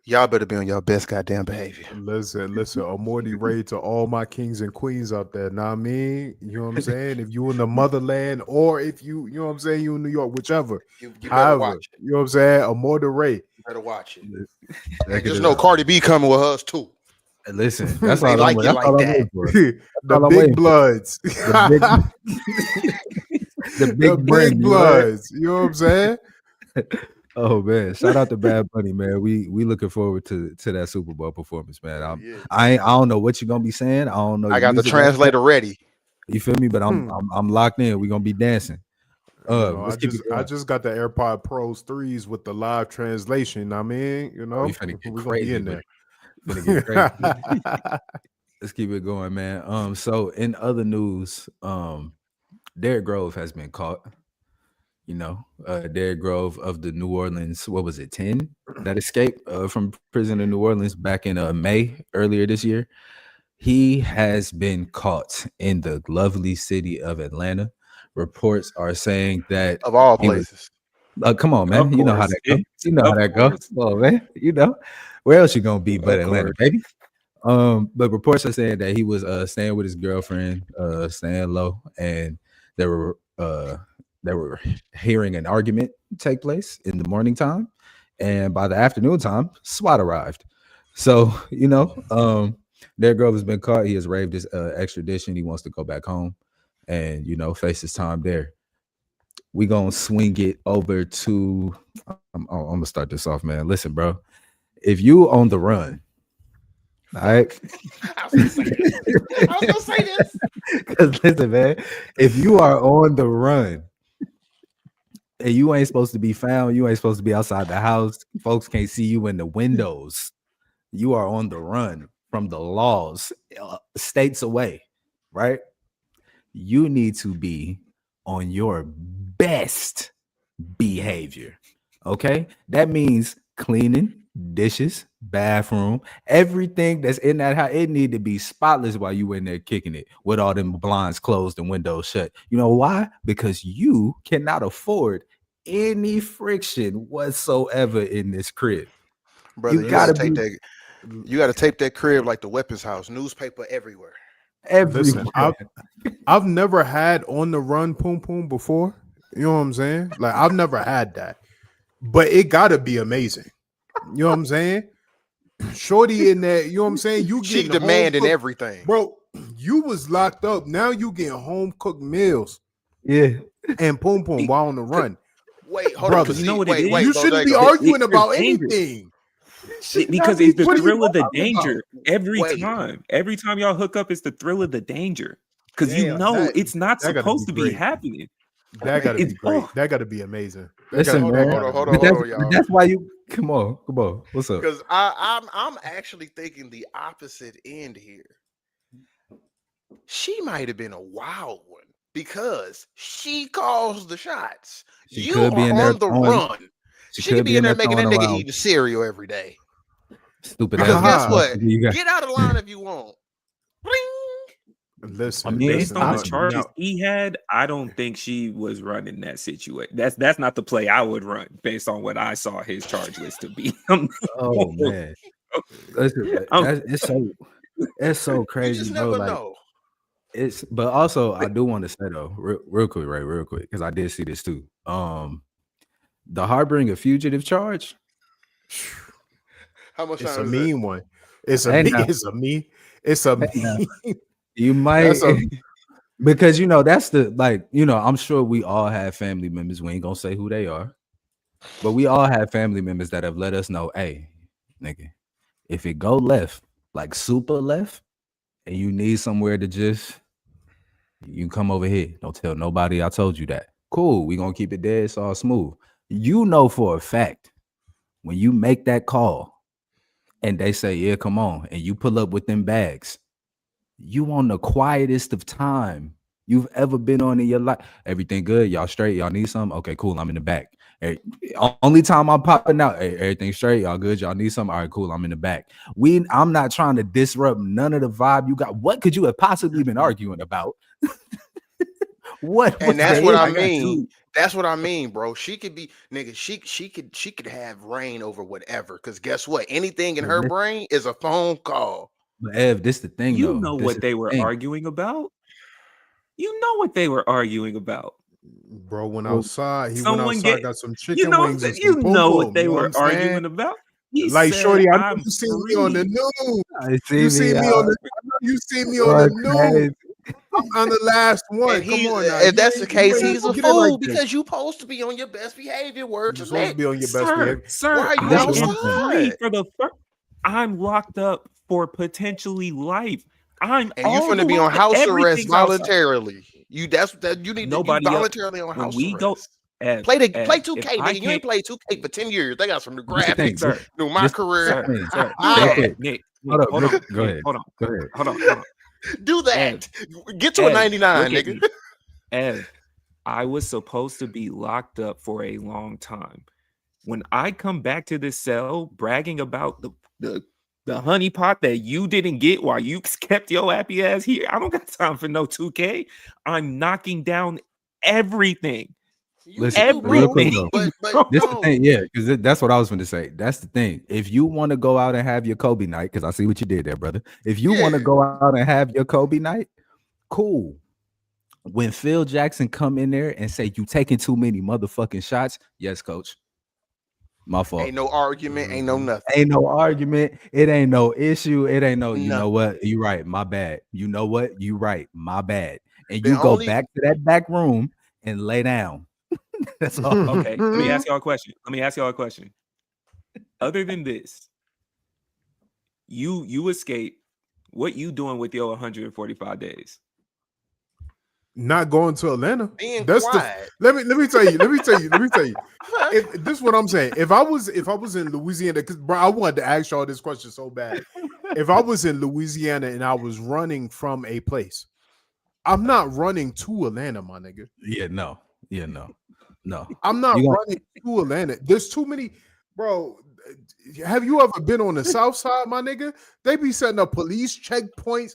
Y'all better be on your best goddamn behavior. Listen, a Morty Ray to all my kings and queens out there. Now I mean, you know what I'm saying? If you in the motherland or if you know what I'm saying, you in New York, whichever. You better However, watch it. you know what I'm saying? A Morty Ray. You better watch it. And Check just it know out. Cardi B coming with us too. Listen, that's They all I'm like you that's like all I'm that. waiting for. That's The all I'm big waiting for. bloods. The big the The big big bring, you heard? bloods. You know what I'm saying? Oh man, shout out to Bad Bunny, man. We looking forward to that Super Bowl performance, man. Yeah. I don't know what you're gonna be saying. I don't know I your got the music like that. translator ready. You feel me? But Hmm. I'm locked in. We're gonna be dancing. You know, Let's keep it I going. just got the AirPod Pros 3s with the live translation. I mean, you Oh, you know, finna get we're gonna be crazy in with there. it. Finna get crazy. Let's keep it going, man. So in other news, Derrick Grove has been caught. You know, Derrick Grove of the New Orleans, what was it, 10 that escaped from prison in New Orleans back in May earlier this year. He has been caught in the lovely city of Atlanta. Reports are saying that Of all he was. places. Come on, man. Of You know how course. that go. You know how Of that go. course. Come on, man. You know where else you gonna be but Of Atlanta, course. baby? But reports are saying that he was staying with his girlfriend, staying low, and they were hearing an argument take place in the morning time, and by the afternoon time, SWAT arrived. So their girl has been caught. He has waived his extradition. He wants to go back home and face his time there. we gonna swing it over to. I'm gonna start this off, man. Listen, bro. If you on the run, all right. I was gonna say this. I was gonna say this. Because listen, man, if you are on the run and you ain't supposed to be found, you ain't supposed to be outside the house, folks can't see you in the windows. You are on the run from the laws, states away, right? You need to be on your best behavior. Okay, that means cleaning, dishes, bathroom, everything that's in that house. It need to be spotless while you in there kicking it with all them blinds closed and windows shut. You know why? Because you cannot afford any friction whatsoever in this crib. Brother, You you gotta gotta take be that. You gotta tape that crib like the weapons house. Newspaper everywhere. Listen, everywhere. I've never had on the run poom poom before. You know what I'm saying? Like I've never had that, but it gotta be amazing. You know what I'm saying? Shorty in there, you know what I'm saying? You She getting demanding home-cooked- everything. bro. You was locked up. Now you getting home cooked meals Yeah, and poom poom while on the run. Wait, hold Brother, on. you know what it Wait, is? wait, You shouldn't be Bodego. arguing There's about danger. anything. Because it's the What are you thrill of the talking about? danger every Wait. time. Every time y'all hook up, it's the thrill of the danger. Because you Damn, know that- it's not that gotta supposed be to be great. happening. That gotta be It's great. oh, That gotta be amazing. That listen, gotta- man. hold on, But y'all. that's why you come on. What's up? Because I'm actually thinking the opposite end here. She might have been a wild one because she calls the shots. She You could be in are there on the throwing. run. She She could be in there making that throwing nigga around eating cereal every day. stupid Because ass. guess Ah. what? You got- Get out of line if you want. Bling. Listen, mean, based on the listen, charges now, he had, I don't think she was running that situation. That's not the play I would run based on what I saw his charge list to be. Oh man, listen, it's so You crazy, just bro. never Like know. but also I do want to say though, real quick, right, real quick, because I did see this too. The harboring a fugitive charge. How much it's a time is it? mean one. It's a Hey, mean. now. It's a mean. It's a Hey, now. mean. You might That's a because that's the I'm sure we all have family members. We ain't gonna say who they are, but we all have family members that have let us know, hey, nigga, if it go left, like super left, and you need somewhere to just you can come over here. Don't tell nobody I told you that. Cool, we gonna keep it dead, it's all smooth. You know for a fact when you make that call and they say, yeah, come on, and you pull up with them bags, you on the quietest of time you've ever been on in your life. Everything good? Y'all straight? Y'all need something? Okay, cool. I'm in the back. Hey, only time I'm popping out. Hey, everything straight? Y'all good? Y'all need something? All right, cool. I'm in the back. I'm not trying to disrupt none of the vibe you got. What could you have possibly been arguing about? What? And that's I- what I I got mean. two. That's what I mean, bro. She could be nigga. She could have reign over whatever. Because guess what? Anything in her brain is a phone call. But Ev, this the thing You though. know This what is they the were thing. arguing about. You know what they were arguing about. bro. Went Well, outside. He went Someone outside. get Got some you chicken know wings and you some pom know what pom. they You know what were I'm saying? arguing about. He Like said, Shorty, I know I'm you seen me on the free. news. I see You me seen me out. on the. I know you seen me You on the are news. crazy. I'm on the last one. And Come he, on now. if that's the case, you ain't he's a get it like fool this. because you supposed to be on your best behavior. Word You're to supposed to Nick. be on your best behavior. Sir, Why are you This I is am one thing. free outside? for the first. I'm locked up for potentially life. I'm And you all the finna be way. on house arrest Everything's outside. voluntarily. You you need to you Nobody else. voluntarily on When house we go, arrest. Ev, Play Ev, 2K, if nigga. I You ain't can't, played 2K for 10 years. They got some new This the thing. graphics. sir, New my This career. thing. sir, Do Real that. quick. Nick, Hold up. hold on, Go Nick, ahead. hold on, Go ahead. hold on. Do that. Ev, Get to a Ev, 99, look at nigga. me. Ev, I was supposed to be locked up for a long time. When I come back to this cell bragging about the honey pot that you didn't get while you kept your happy ass here, I don't got time for no 2K. I'm knocking down everything. You Listen, do, real bro. quick Everything. though. But bro. This the no. thing, yeah, because that's what I was going to say. That's the thing. If you want to go out and have your Kobe night, because I see what you did there, brother. If you want to Yeah. go out and have your Kobe night, cool. When Phil Jackson come in there and say you taking too many motherfucking shots, yes, coach. My fault. Ain't no argument. Ain't no nothing. Ain't no argument. It ain't no issue. It ain't no, you know Nothing. what? You right. My bad. You know what? You right. My bad. And The you go only back to that back room and lay down. That's all. Okay, let me ask y'all a question. Other than this, you escape. What you doing with your 145 days? Not going to Atlanta. Being That's quiet. let me tell you. If this is what I'm saying. If I was in Louisiana, because bro, I wanted to ask y'all this question so bad. If I was in Louisiana and I was running from a place, I'm not running to Atlanta, my nigga. No. I'm not You gonna- running to Atlanta. There's too many, bro. Have you ever been on the South Side, my nigga? They be setting up police checkpoints.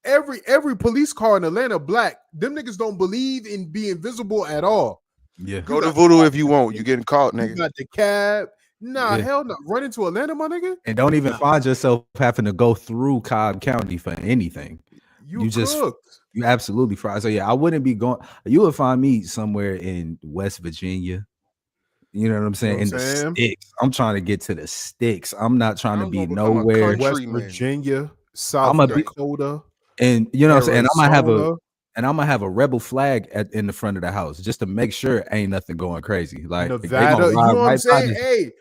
Every police car in Atlanta black. Them niggas don't believe in being visible at all. Yeah. Go to Voodoo if you want. You getting caught, You nigga. got the cab. Nah, Yeah. hell no. Running to Atlanta, my nigga. And don't even find yourself having to go through Cobb County for anything. You just cooked. You absolutely fried. So yeah, I wouldn't be going. You would find me somewhere in West Virginia. You know what I'm saying? You know In what the I'm saying? sticks. I'm trying to get to the sticks. I'm not trying to I'm be gonna become a nowhere. country West man. Virginia, South I'ma be- Dakota, And you know what I'm saying? And I'm Arizona. gonna have a rebel flag in the front of the house just to make sure ain't nothing going crazy. Like they Nevada. gonna You ride know what I'm right by saying? Hey,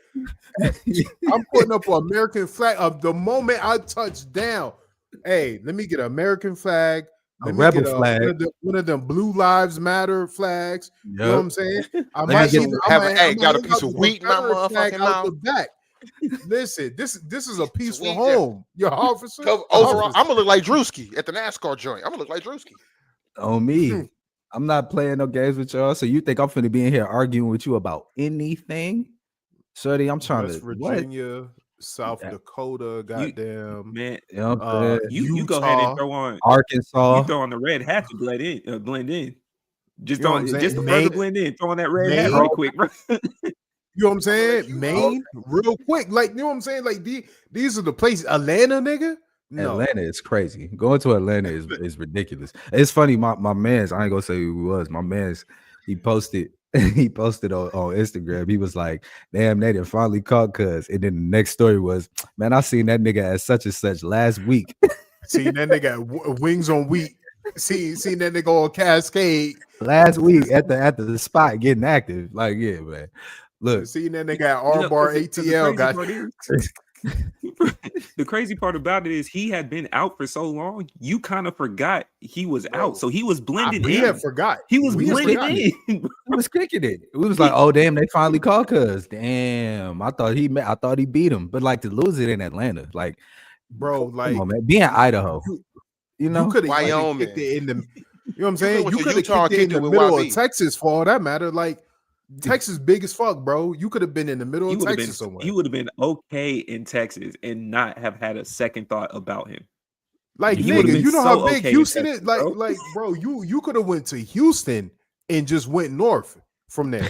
I'm putting up an American flag. The moment I touch down, hey, let me get an American flag. Let me rebel get flag. one of them Blue Lives Matter flags. You know what I'm saying? I me might get- even have I an might- I egg, got a might piece have of the wheat in my Confederate flag motherfucking out the mouth. back. Listen, this is a peaceful wheat there. home. Your officer. Overall, I'm gonna look like Drewski at the NASCAR joint. I'm gonna look like Drewski. On me. I'm not playing no games with y'all. So you think I'm finna be in here arguing with you about anything? Shorty, I'm trying West to what? Virginia, South Yeah. Dakota, goddamn. Man, You know what I'm saying? you go ahead and Utah. throw on Arkansas. the red hat to blend in. Just You know what I'm just saying? to Maine- further blend in, throw on that red hat Maine- right quick, bro. You know what I'm saying? you Maine, real quick. Like, you know what I'm saying? Like, these are the places. Atlanta, nigga? No. Atlanta is crazy. Going to Atlanta is ridiculous. It's funny. My man's, I ain't gonna say who he was. My man's, he posted on Instagram. He was like, damn, they done finally caught cuz. And then the next story was, man, I seen that nigga at such and such last week. Seen that nigga wings on wheat. Seen that nigga on Cascade. Last week at the spot getting active. Like, yeah, man. Look, Seen that nigga at R-Bar 'cause the ATL. crazy Got part is- the crazy part about it is he had been out for so long, you kind of forgot he was out. So he was blended we in. had forgot. He was We had blended forgot. in. he was kicking it. We was like, oh damn, they finally called cuz. Damn, I thought he beat him. But like to lose it in Atlanta, like, Bro, like, come on, man. Be in Idaho. You know, you could have Wyoming. kicked it in the. You know what I'm saying? went You to could have Utah and kicked it in kicked it the with middle YB. of Texas for all that matter. Like, Texas big as fuck, bro. You could have been in the middle He of would have Texas been somewhere. he would have been okay in Texas and not have had a second thought about him. Like, He would've nigga, been you know so how big okay in Houston Texas, is? Like, bro. bro, you could have went to Houston and just went north from there.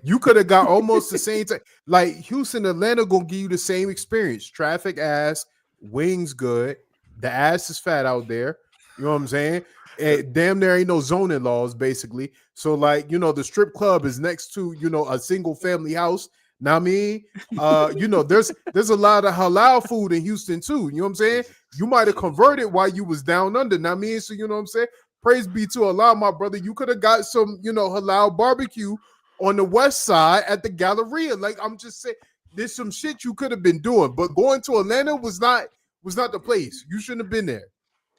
You could have got almost the same time. Like, Houston, Atlanta gonna give you the same experience. Traffic ass, wings good. The ass is fat out there. You know what I'm saying? And damn, there ain't no zoning laws, basically. So, like, you know, the strip club is next to, you know, a single family house. Now, I mean, you know, there's a lot of halal food in Houston too. You know what I'm saying? You might have converted while you was down under. Now, I mean, so you know what I'm saying? Praise be to Allah, my brother. You could have got some, you know, halal barbecue on the west side at the Galleria. Like, I'm just saying, there's some shit you could have been doing, but going to Atlanta was not the place. You shouldn't have been there.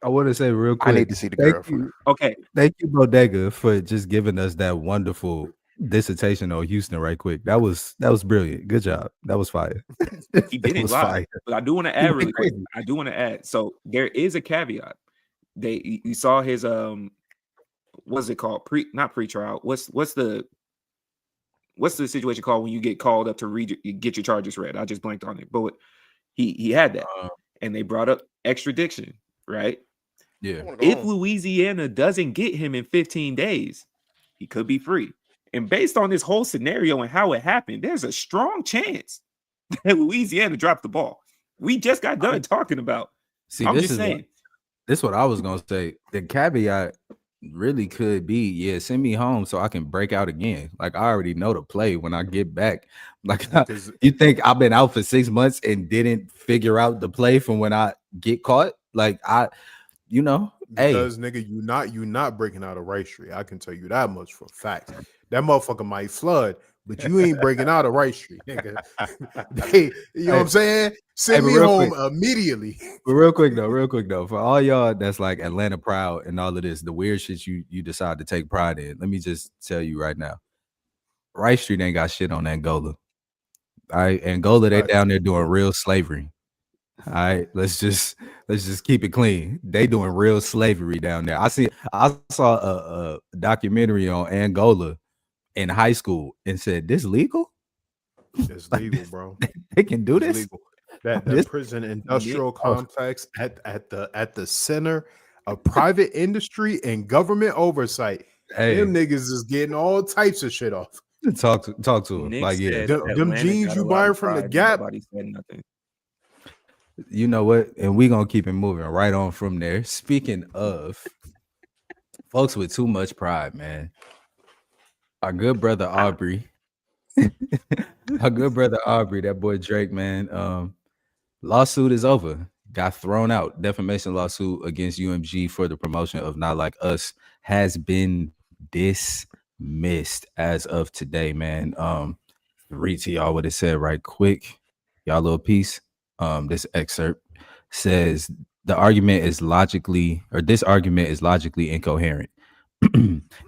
I want to say real quick. I need to see the thank girlfriend. you, Okay. thank you, Bodega, for just giving us that wonderful dissertation on Houston right quick. That was brilliant. Good job. That was fire. He That didn't was lie. fire. But I do want to He add went really quick. crazy. I do want to add. So there is a caveat. You saw his what's it called? Not pre-trial. What's the situation called when you get called up to get your charges read? I just blanked on it. But he had that. And they brought up extradition, right? Yeah. If Louisiana doesn't get him in 15 days, he could be free. And based on this whole scenario and how it happened, there's a strong chance that Louisiana dropped the ball. We just got done talking about. See, I'm this just is saying. This is what I was gonna say. The caveat really could be, yeah, send me home so I can break out again. Like, I already know the play when I get back. Like, you think I've been out for 6 months and didn't figure out the play from when I get caught? Like, because nigga, you not breaking out a right street. I can tell you that much for a fact. that motherfucker might flood, but you ain't breaking out of Wright Street, nigga. They, you know what I'm saying? Hey, Send but me home immediately. but real quick though, for all y'all that's like Atlanta proud and all of this, the weird shit you decide to take pride in. Let me just tell you right now, Wright Street ain't got shit on Angola. All right, Angola, they down there doing real slavery. All right, let's just keep it clean. They doing real slavery down there. I saw a documentary on Angola in high school and said this legal. It's Like legal, this, bro. they can do It's this. legal. That This prison industrial oh, complex at the center of private industry and government oversight. Them hey, niggas is getting all types of shit off. talk to him. Nick Like, yeah, said Them Atlanta jeans got a you lot buying of from the pride. Gap, Nobody said nothing. you know what? And we gonna keep it moving right on from there. Speaking of folks with too much pride, man, our good brother Aubrey, our good brother Aubrey, that boy Drake, man. Lawsuit is over. Got thrown out. Defamation lawsuit against UMG for the promotion of Not Like Us has been dismissed as of today, man. Read to y'all what it said right quick. Y'all little piece. This excerpt says this argument is logically incoherent.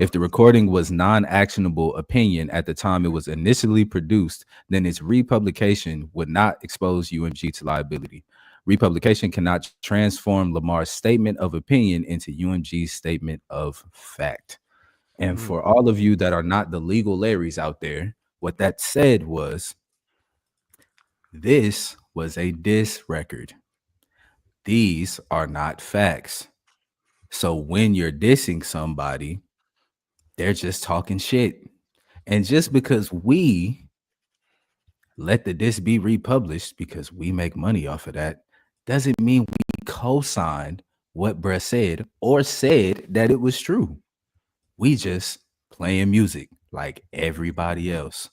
If the recording was non-actionable opinion at the time it was initially produced, then its republication would not expose UMG to liability. Republication cannot transform Lamar's statement of opinion into UMG's statement of fact. And for all of you that are not the legal Larrys out there, what that said was this was a diss record. These are not facts. So when you're dissing somebody, they're just talking shit. And just because we let the diss be republished because we make money off of that, doesn't mean we co-signed what bruh said or said that it was true. We just playing music like everybody else.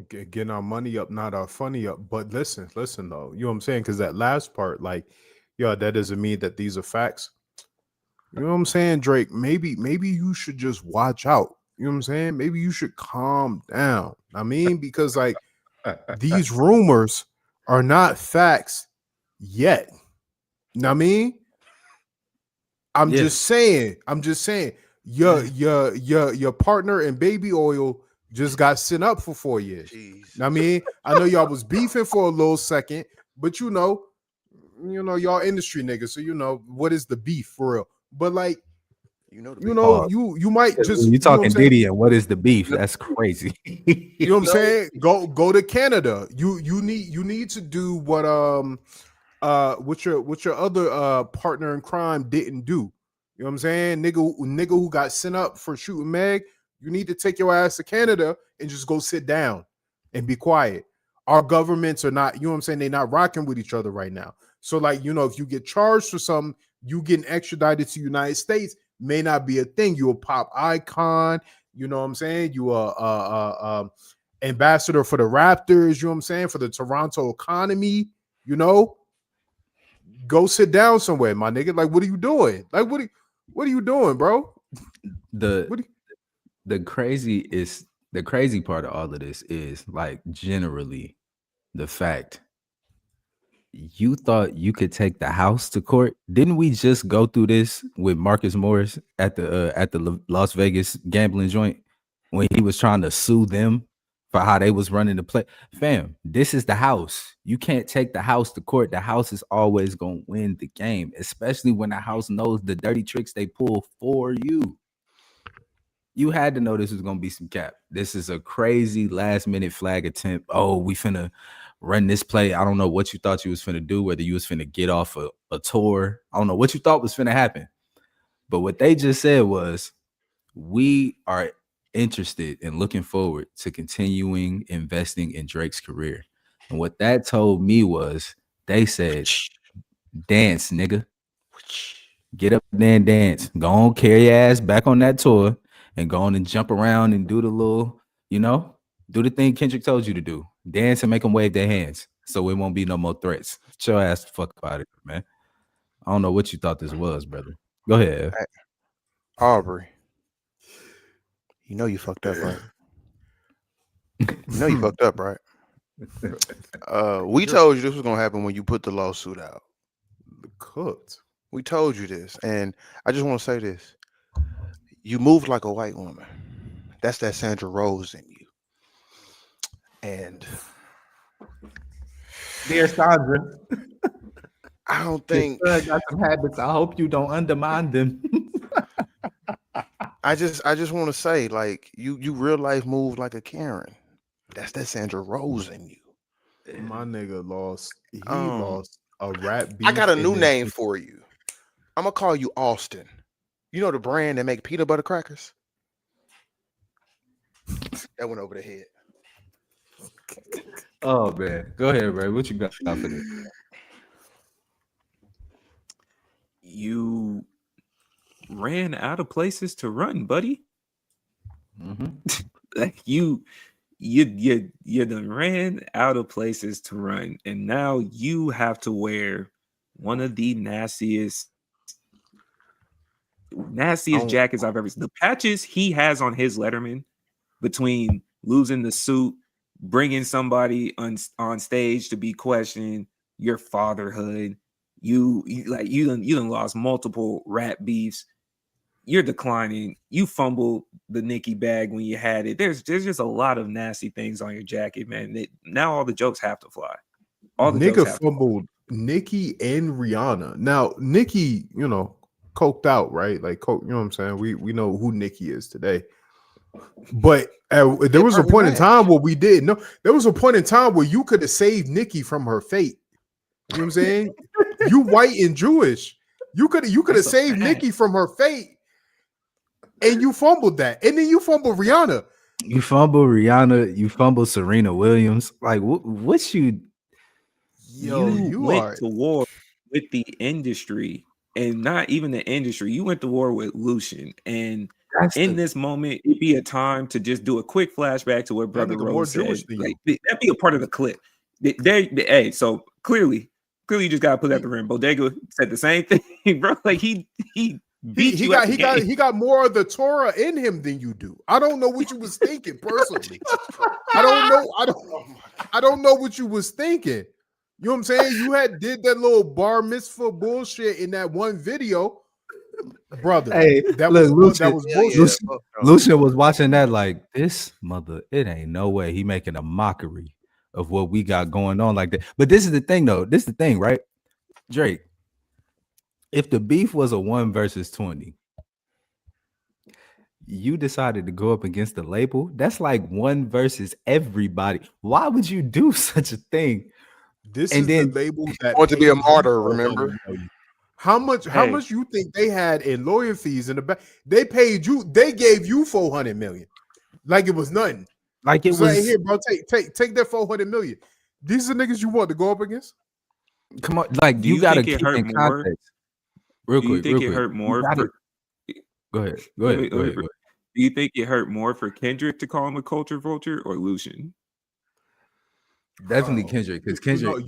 getting our money up, not our funny up. But listen though, you know what I'm saying? Because that last part, like, yeah, that doesn't mean that these are facts. You know what I'm saying, Drake? Maybe you should just watch out. You know what I'm saying? Maybe you should calm down. I mean, because like these rumors are not facts yet. You know what I mean? I'm just saying. Your partner in baby oil just got sent up for 4 years. Jeez. I mean, I know y'all was beefing for a little second, but you know, y'all industry niggas, so you know what is the beef for real. But like, You know the you beef. know, you might just You you know what I'm talking saying? Diddy and what is the beef? That's crazy. You know what I'm saying? Go to Canada. You need to do what your other partner in crime didn't do. You know what I'm saying? Nigga who got sent up for shooting Meg, you need to take your ass to Canada and just go sit down and be quiet. Our governments are not, you know what I'm saying? They're not rocking with each other right now. So like, you know, if you get charged for something, you getting extradited to the United States may not be a thing. You a pop icon, you know what I'm saying? You ambassador for the Raptors, you know what I'm saying? For the Toronto economy, you know? Go sit down somewhere, my nigga. Like, what are you doing? Like, what are you doing, bro? The crazy part of all of this is like generally the fact you thought you could take the house to court. Didn't we just go through this with Marcus Morris at the Las Vegas gambling joint when he was trying to sue them for how they was running the play? Fam, this is the house. You can't take the house to court. The house is always gonna win the game, especially when the house knows the dirty tricks they pull for you. You had to know this was gonna be some cap. This is a crazy last minute flag attempt. Oh, we finna run this play. I don't know what you thought you was finna do, whether you was finna get off a tour. I don't know what you thought was finna happen. But what they just said was, we are interested and looking forward to continuing investing in Drake's career. And what that told me was, they said, dance, nigga. Get up there and dance. Go on, carry your ass back on that tour and go on and jump around and do the little, do the thing Kendrick told you to do. Dance and make them wave their hands so it won't be no more threats. Get your ass the fuck out of it, man. I don't know what you thought this was, brother. Go ahead. Aubrey, you know you fucked up, right? You know you fucked up, right? We told you this was gonna happen when you put the lawsuit out. Cooked. We told you this, and I just want to say this: you moved like a white woman. That's that Sandra Rose in you, and Dear Sandra, I don't your think. son got some habits. I hope you don't undermine them. I just want to say, like, you real life move like a Karen. That's that Sandra Rose in you. My nigga lost. He Um, lost a rap I beef. got a and new then name for you. I'm gonna call you Austin. You know the brand that make peanut butter crackers? That went over the head. Oh man, go ahead, Ray. What you got for this? You ran out of places to run, buddy. Like you done ran out of places to run, and now you have to wear one of the nastiest jackets I've ever seen. The patches he has on his Letterman between losing the suit, bringing somebody on stage to be questioned, your fatherhood, you done lost multiple rap beefs. You're declining. You fumbled the Nicki bag when you had it. There's just a lot of nasty things on your jacket, man. Now all the jokes have to fly. All the jokes nigga have fumbled Nicki and Rihanna. Now Nicki, coked out, right? Like coke. You know what I'm saying? We know who Nicki is today. But there was a point in time where we did. No, there was a point in time where you could have saved Nicki from her fate. You know what I'm saying? You white and Jewish. You could have saved Nicki from her fate. And you fumbled that. And then you fumbled Rihanna. You fumble Rihanna. You fumble Serena Williams. Like what you? Yo, you went to war with the industry, and not even the industry. You went to war with Lucian, and in this moment, it'd be a time to just do a quick flashback to what Brother Rose said. Like that'd be a part of the clip. Hey, so clearly, you just gotta put that at the rim. Bodega said the same thing, bro. Like he got more of the Torah in him than you do. I don't know what you was thinking personally. I don't know what you was thinking. You know what I'm saying? You did that little bar mitzvah bullshit in that one video, brother. Hey, that look, was bullshit. Lucian was watching that like this mother. It ain't no way he making a mockery of what we got going on like that. But this is the thing, though. This is the thing, right, Drake? If the beef was a 1 versus 20, you decided to go up against the label, that's like 1 versus everybody. Why would you do such a thing? This is the label that want to be a martyr, remember? How much you think they had in lawyer fees in the back? They paid you, they gave you 400 million. Like it was nothing. Like it was like, here, bro. Take that 400 million. These are niggas you want to go up against? Come on, like you gotta keep in context. Real quick, it hurt more for Go ahead. Do you think it hurt more for Kendrick to call him a culture vulture or Lucian? Definitely Kendrick, because Kendrick,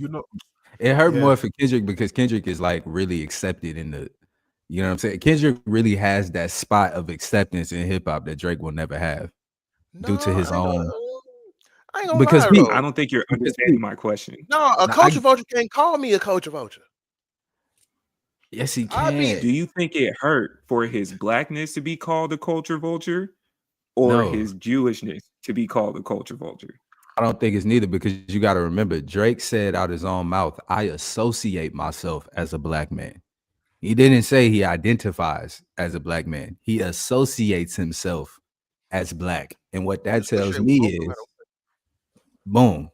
it hurt more for Kendrick because Kendrick is like really accepted in the, you know what I'm saying? Kendrick really has that spot of acceptance in hip hop that Drake will never have due to his own. I ain't gonna lie, I don't think you're understanding my question. No, a culture vulture can't call me a culture vulture. Yes, he can. Do you think it hurt for his blackness to be called a culture vulture or his Jewishness to be called a culture vulture? I don't think it's neither, because you got to remember, Drake said out his own mouth, I associate myself as a black man. He didn't say he identifies as a black man. He associates himself as black. And what that tells me is, boom.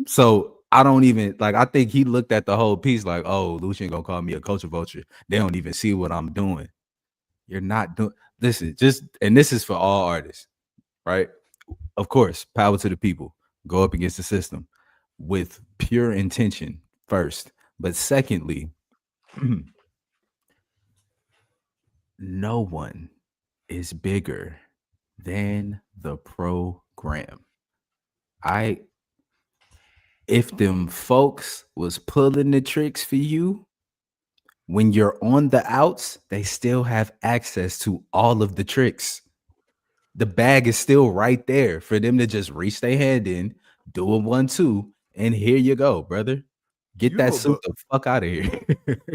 So I don't even, like, I think he looked at the whole piece like, oh, Lucian gonna call me a culture vulture. They don't even see what I'm doing. You're not doing, listen, and this is for all artists, right? Of course, power to the people. Go up against the system with pure intention first. But secondly, no one is bigger than the program. If them folks was pulling the tricks for you, when you're on the outs, they still have access to all of the tricks. The bag is still right there for them to just reach their hand in, do a 1-2, and here you go, brother. Get You that know suit the the fuck out of here.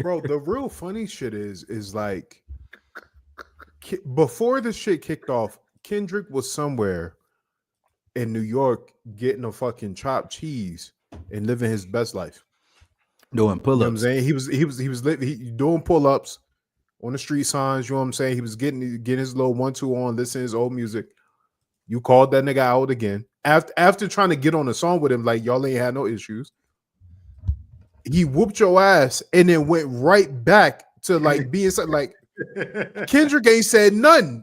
bro. The real funny shit is like before this shit kicked off, Kendrick was somewhere in New York getting a fucking chopped cheese and living his best life. Doing You know what I'm pull-ups. saying? He doing pull ups on the street signs. You know what I'm saying? He was getting his little 1-2 on, listening to his old music. You called that nigga out again after trying to get on a song with him, like y'all ain't had no issues. He whooped your ass and then went right back to like being something like Kendrick ain't said nothing.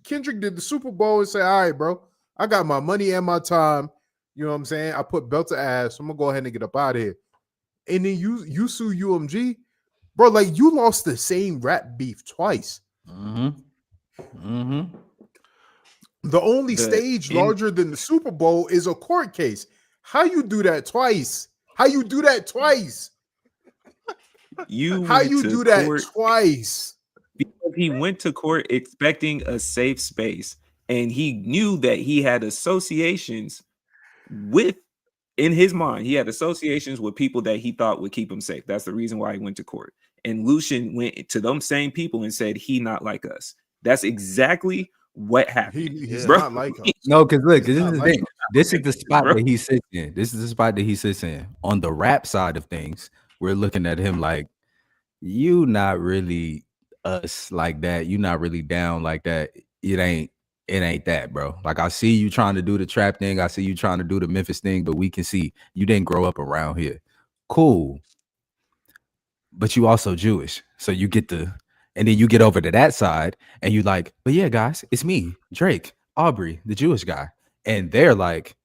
Kendrick did the Super Bowl and said, "All right, bro, I got my money and my time. You know what I'm saying? I put belt to ass. So I'm gonna go ahead and get up out of here." And then you sue UMG, bro. Like you lost the same rap beef twice. The only stage larger than the Super Bowl is a court case. How you do that twice? How you do that twice? How you do that twice? Because he went to court expecting a safe space, and he knew that he had associations with, in his mind, he had associations with people that he thought would keep him safe. That's the reason why he went to court. And Lucian went to them same people and said, he not like us. That's exactly what happened. He's not like us. No, because look, this is the thing. This is the spot that he sits in. This is the spot that he sits in. On the rap side of things, we're looking at him like, you not really us like that. You not really down like that. It ain't that, bro. Like I see you trying to do the trap thing. I see you trying to do the Memphis thing, but we can see you didn't grow up around here. Cool. But you also Jewish. So you get the, and then you get over to that side and you like, but yeah, guys, it's me, Drake, Aubrey, the Jewish guy. And they're like,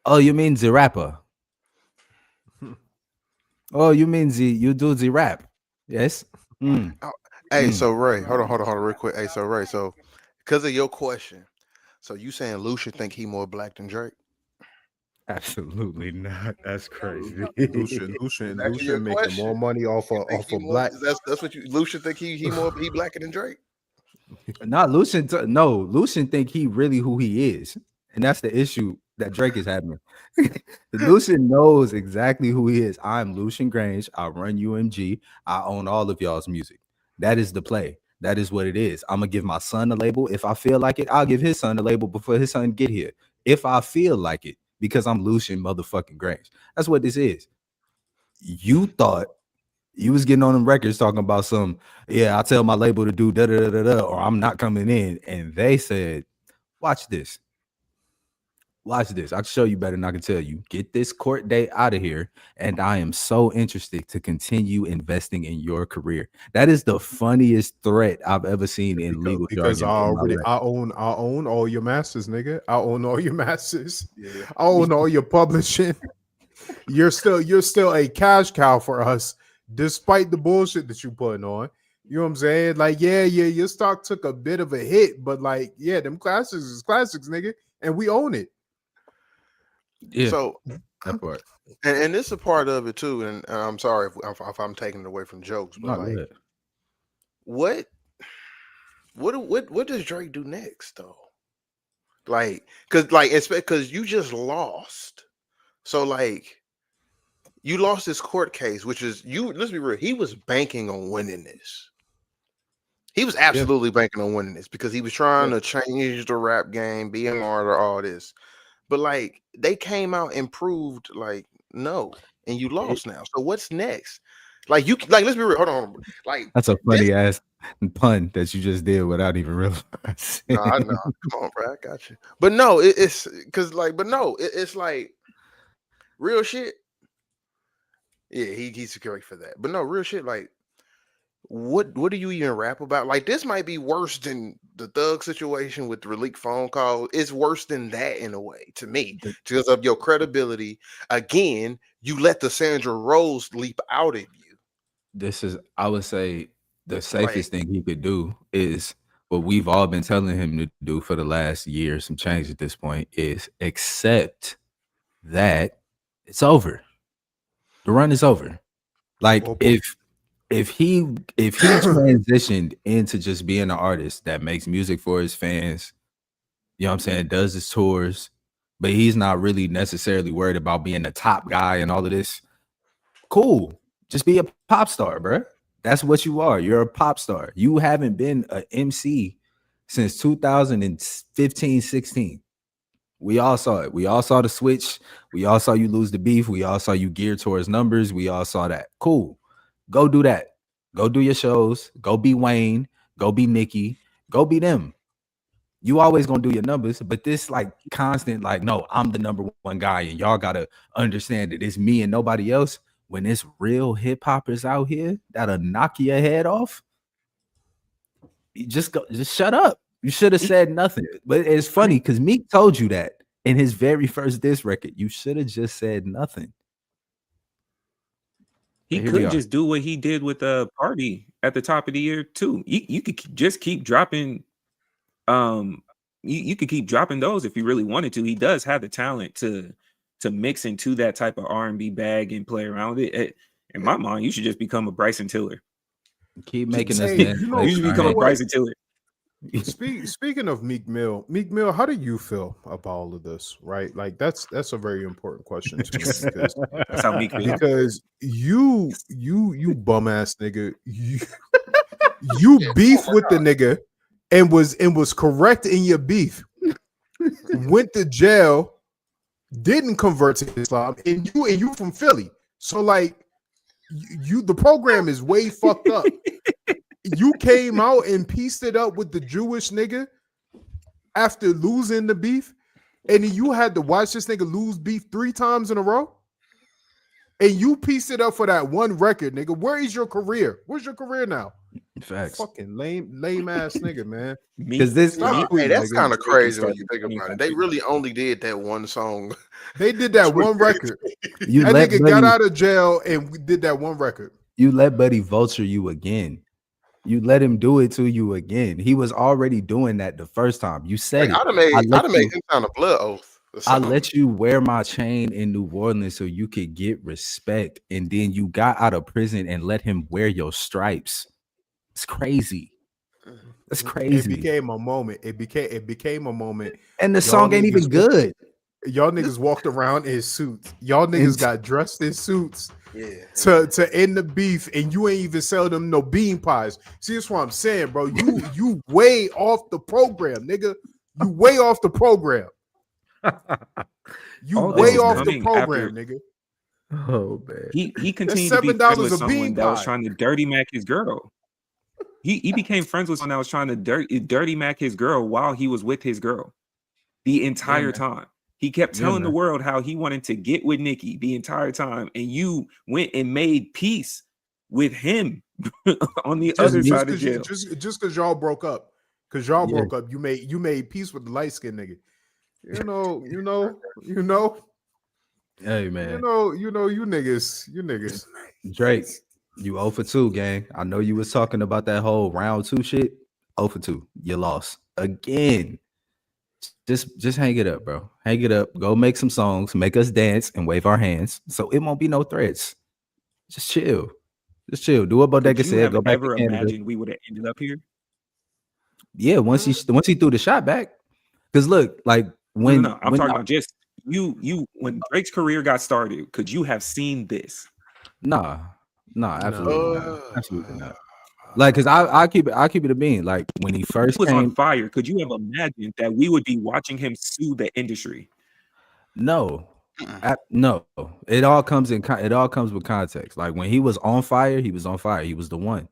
oh, you mean the rapper? Oh, you mean you do the rap? Yes. Hey, so Ray, hold on, real quick. Hey, so Ray, so because of your question, so you saying Lucian think he more black than Drake? Absolutely not. That's crazy. Lucian making more money off of black. That's what you Lucian think he blacker than Drake? Not Lucian. No, Lucian think he really who he is, and that's the issue that Drake is having. Lucian knows exactly who he is. I'm Lucian Grange. I run UMG. I own all of y'all's music. That is the play. That is what it is. I'm gonna give my son a label. If I feel like it, I'll give his son a label before his son get here. If I feel like it, because I'm Lucian motherfucking Grange. That's what this is. You thought you was getting on them records talking about some, yeah, I tell my label to do da da da da, or I'm not coming in. And they said, watch this. Watch this. I can show you better than I can tell you. Get this court date out of here. And I am so interested to continue investing in your career. That is the funniest threat I've ever seen in legal because jargon. I own all your masters, nigga. I own all your masters. Yeah. I own all your publishing. You're still a cash cow for us, despite the bullshit that you putting on. You know what I'm saying? Like, yeah, your stock took a bit of a hit, but like, yeah, them classics is classics, nigga, and we own it. Yeah. So that part, and this is a part of it too. And I'm sorry if I'm taking it away from jokes, but like, what does Drake do next though? Like, because you just lost. So like, you lost this court case, which is let's be real. He was banking on winning this. He was absolutely banking on winning this because he was trying to change the rap game, be a martyr, all this. But like, they came out and proved like no, and you lost now. So what's next? Like let's be real. Hold on. Like, that's a funny ass pun that you just did without even realizing. No, I know. Come on, bro. I got you. But no, it's because like, but no, it's like real shit. Yeah, he's security for that. But no, real shit. Like, what do you even rap about? Like, this might be worse than the Thug situation with the leaked phone call. It's worse than that in a way to me because of your credibility. Again, you let the Sandra Rose leap out of you. This is, I would say, the safest thing he could do is what we've all been telling him to do for the last year, some change at this point, is accept that it's over. The run is over. Like, if he transitioned into just being an artist that makes music for his fans, You know what I'm saying? Does his tours, but he's not really necessarily worried about being the top guy and all of this. Cool. Just be a pop star, bro. That's what you are. You're a pop star. You haven't been an MC since 2015, 16. We all saw it. We all saw the switch. We all saw you lose the beef. We all saw you gear towards numbers. We all saw that. Cool. Go do that. Go do your shows. Go be Wayne. Go be Nicki. Go be them. You always gonna do your numbers, but this like constant, like, no, I'm the number one guy, and y'all gotta understand that it's me and nobody else. When it's real hip hoppers out here that'll knock your head off, you just shut up. You should have said nothing. But it's funny because Meek told you that in his very first diss record. You should have just said nothing. He could just do what he did with the party at the top of the year too. You could just keep dropping. You could keep dropping those if you really wanted to. He does have the talent to mix into that type of R&B bag and play around it. In my mind, you should just become a Bryson Tiller. Keep making us. You should become a Bryson Tiller. Speaking of Meek Mill, how do you feel about all of this? Right, like that's a very important question to me because that's how Meek feels. Because you bum ass nigga, you beef with the nigga and was correct in your beef. Went to jail, didn't convert to Islam, and you from Philly, so like the program is way fucked up. You came out and pieced it up with the Jewish nigga after losing the beef, and then you had to watch this nigga lose beef 3 times in a row, and you pieced it up for that one record, nigga. Where is your career? Where's your career now? Facts. Fucking lame ass nigga, man. Because this, hey, that's kind of crazy when you think about it. They really only did that one song. They did that one record. That nigga got out of jail and did that one record. You let Buddy vulture you again. You let him do it to you again. He was already doing that the first time. You said I'd have made him sign a blood oath. I let you wear my chain in New Orleans so you could get respect, and then you got out of prison and let him wear your stripes. It's crazy. That's crazy. It became a moment. It became a moment. And the song ain't even good. Y'all niggas walked around in suits. Y'all niggas got dressed in suits to end the beef, and you ain't even sell them no bean pies. See, that's what I'm saying, bro. You way off the program, nigga. You way off the program. You way off the program, nigga. Oh man. He continued to be friends with someone that was trying to dirty Mac his girl. He became friends with someone that was trying to dirty Mac his girl while he was with his girl the entire time. He kept telling the world how he wanted to get with Nicki the entire time, and you went and made peace with him on the other side of jail. Just because y'all broke up, broke up, you made peace with the light skinned nigga. You know. Hey man, you niggas. Drake, you 0 for 2, gang. I know you was talking about that whole round 2 shit. 0 for 2. You lost again. Just hang it up, bro. Hang it up. Go make some songs, make us dance and wave our hands, so it won't be no threats. Just chill. Do what Bodega said. Go back to Canada. Imagine we would have ended up here. Yeah, once he threw the shot back. Because look, like when I'm talking about just you when Drake's career got started, could you have seen this? Nah, absolutely not. Absolutely not. Like, cause I keep it a bean. Like when he first was on fire, could you have imagined that we would be watching him sue the industry? No. No. It all comes with context. Like when he was on fire, he was on fire. He was the one.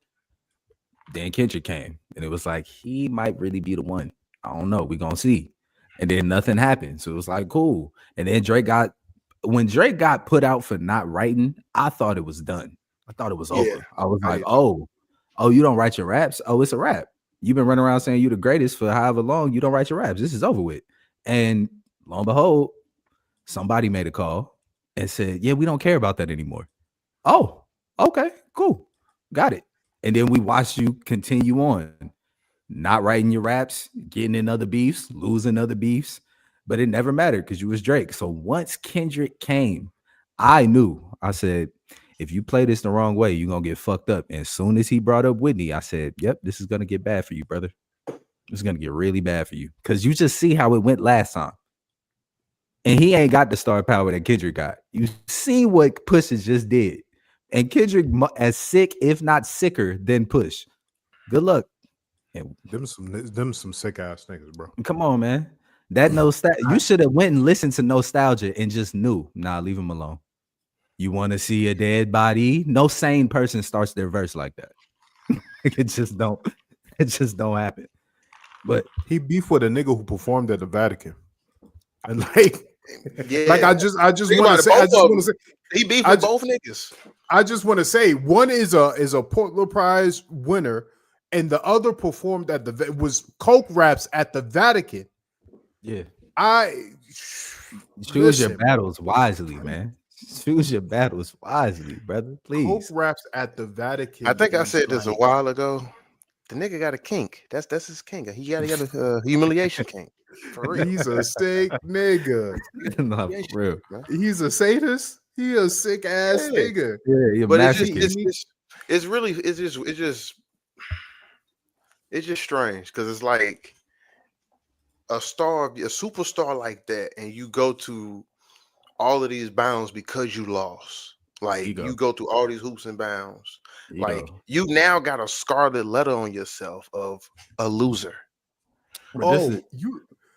Then Kendrick came, and it was like he might really be the one. I don't know. We're gonna see. And then nothing happened. So it was like cool. And then when Drake got put out for not writing, I thought it was done. I thought it was over. I was like, oh, you don't write your raps? Oh, it's a rap. You've been running around saying you're the greatest for however long. You don't write your raps. This is over with. And lo and behold, somebody made a call and said, yeah, we don't care about that anymore. Oh, okay, cool. Got it. And then we watched you continue on, not writing your raps, getting in other beefs, losing other beefs, but it never mattered because you was Drake. So once Kendrick came, I knew. I said, if you play this the wrong way, you're going to get fucked up. And as soon as he brought up Whitney, I said, yep, this is going to get bad for you, brother. It's gonna get really bad for you because you just see how it went last time. And he ain't got the star power that Kendrick got. You see what Pusha just did. And Kendrick as sick, if not sicker, than Push. Good luck. And Them some sick ass niggas, bro. come on, man. That nostalgia. You should have went and listened to Nostalgia and just knew. Nah, leave him alone. You want to see a dead body? No sane person starts their verse like that. It just don't happen. But he beef with a nigga who performed at the Vatican. And like, Yeah. like I just Think want to about it, say, both of them. He beef with both niggas. I just want to say, one is a Pulitzer Prize winner, and the other performed at was Coke Raps at the Vatican. yeah, choose Listen, your battles wisely, man. Choose your battles wisely, brother. Coke Please. Raps at the Vatican. I think I said this a while ago. The nigga got a kink. That's his kink. He got a humiliation kink. For real. He's a sick nigga. No, for real. He's a sadist. He a sick ass nigga. Yeah, you're But it's really strange because it's like a superstar like that, and you go to all of these bounds because you lost. Like you go through all these hoops and bounds. Like you now got a scarlet letter on yourself of a loser.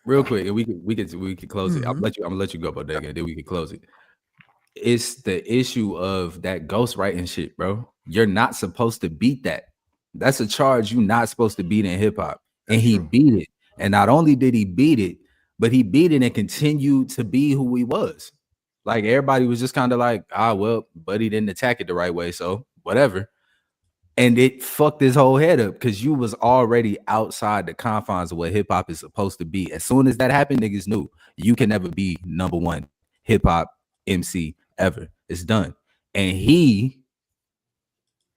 Real quick, and we can close it. I'm gonna let you go, Bodega, and then we can close it. It's the issue of that ghostwriting shit, bro. You're not supposed to beat that. That's a charge you're not supposed to beat in hip hop. And he beat it. And not only did he beat it, but he beat it and continued to be who he was. Like everybody was just kind of like, well, Buddy didn't attack it the right way, so whatever. And it fucked his whole head up because you was already outside the confines of what hip hop is supposed to be. As soon as that happened, niggas knew you can never be number one hip hop MC ever. It's done. And he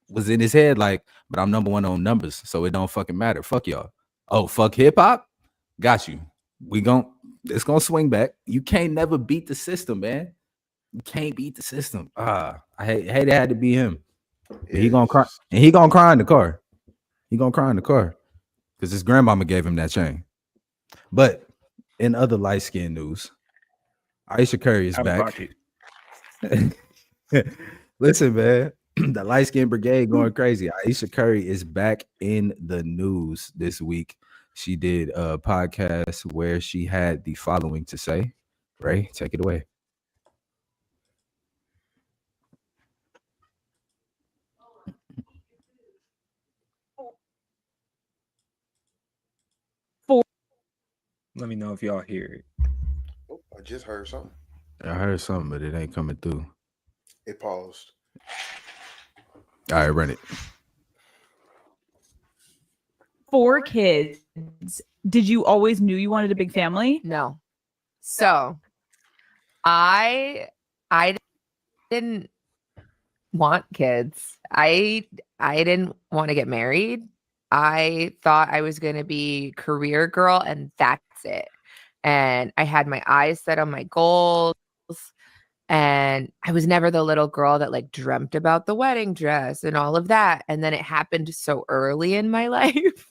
was in his head like, but I'm number one on numbers, so it don't fucking matter. Fuck y'all. Oh, fuck hip hop? Got you. It's gonna swing back. You can't never beat the system, man. You can't beat the system. I hate it had to be him. He gonna cry, and he gonna cry in the car. He gonna cry in the car because his grandmama gave him that chain. But in other light skin news, Ayesha Curry is back. Listen, man, the light skin brigade going crazy. Ayesha Curry is back in the news this week. She did a podcast where she had the following to say. Ray, take it away. Let me know if y'all hear it. Oh, I just heard something. I heard something, but it ain't coming through. It paused. All right, run it. 4 kids. Did you always knew you wanted a big family? No. So I didn't want kids. I didn't want to get married. I thought I was going to be career girl and that's it. And I had my eyes set on my goals. And I was never the little girl that like dreamt about the wedding dress and all of that. And then it happened so early in my life.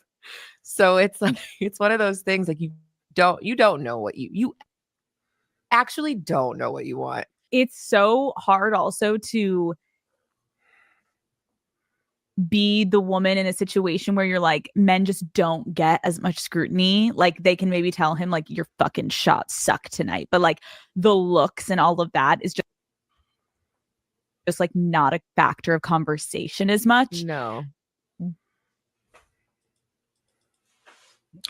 So it's like, it's one of those things like you don't know what you actually don't know what you want. It's so hard also to be the woman in a situation where you're like, men just don't get as much scrutiny. Like they can maybe tell him like your fucking shots suck tonight, but like the looks and all of that is just like not a factor of conversation as much. No.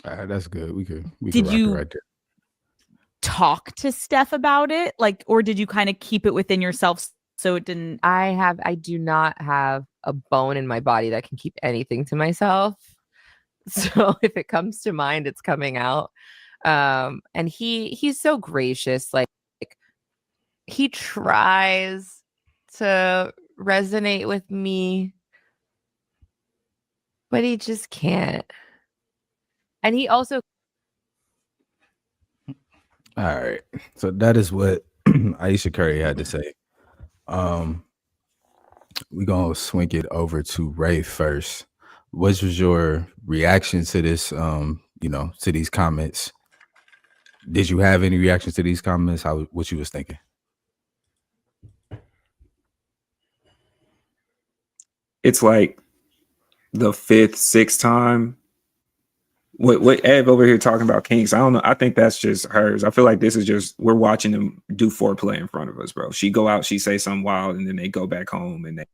That's good. We could Did rock you it right there. talk to Steph about it? Like, or did you kind of keep it within yourself so it didn't? I do not have a bone in my body that can keep anything to myself. So if it comes to mind, it's coming out. And he's so gracious. Like he tries to resonate with me, but he just can't. And he also. All right. So that is what Ayesha Curry had to say. We're gonna swing it over to Ray first. What was your reaction to this to these comments. Did you have any reactions to these comments? What you was thinking? It's like the 5th, 6th time. What Ev over here talking about kinks? I don't know. I think that's just hers. I feel like this is just we're watching them do foreplay in front of us, bro. She go out, she say something wild, and then they go back home, and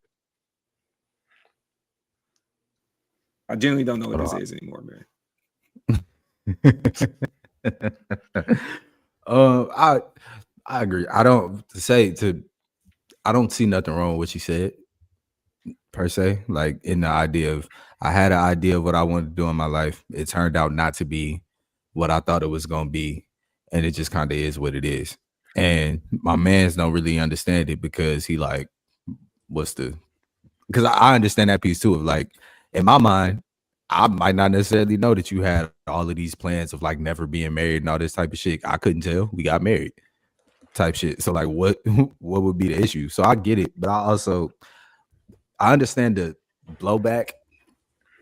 I genuinely don't know what this is anymore, man. I agree. I don't see nothing wrong with what she said per se. Like in the idea of I had an idea of what I wanted to do in my life. It turned out not to be what I thought it was gonna be, and it just kind of is what it is. And my mans don't really understand it because he like, because I understand that piece too of like in my mind. I might not necessarily know that you had all of these plans of like never being married and all this type of shit. I couldn't tell. We got married type shit. So like what would be the issue? So I get it, but I understand the blowback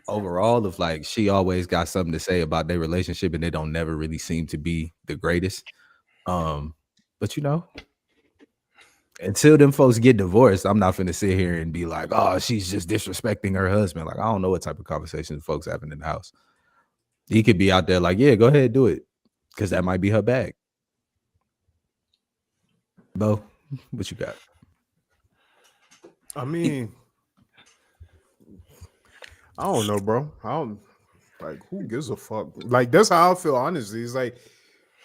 overall of like she always got something to say about their relationship and they don't never really seem to be the greatest. But until them folks get divorced, I'm not finna sit here and be like, oh, she's just disrespecting her husband. Like, I don't know what type of conversations folks having in the house. He could be out there like, yeah, go ahead, do it. Because that might be her bag. Bo, what you got? I mean, I don't know, bro. Who gives a fuck? Like, that's how I feel, honestly. It's like,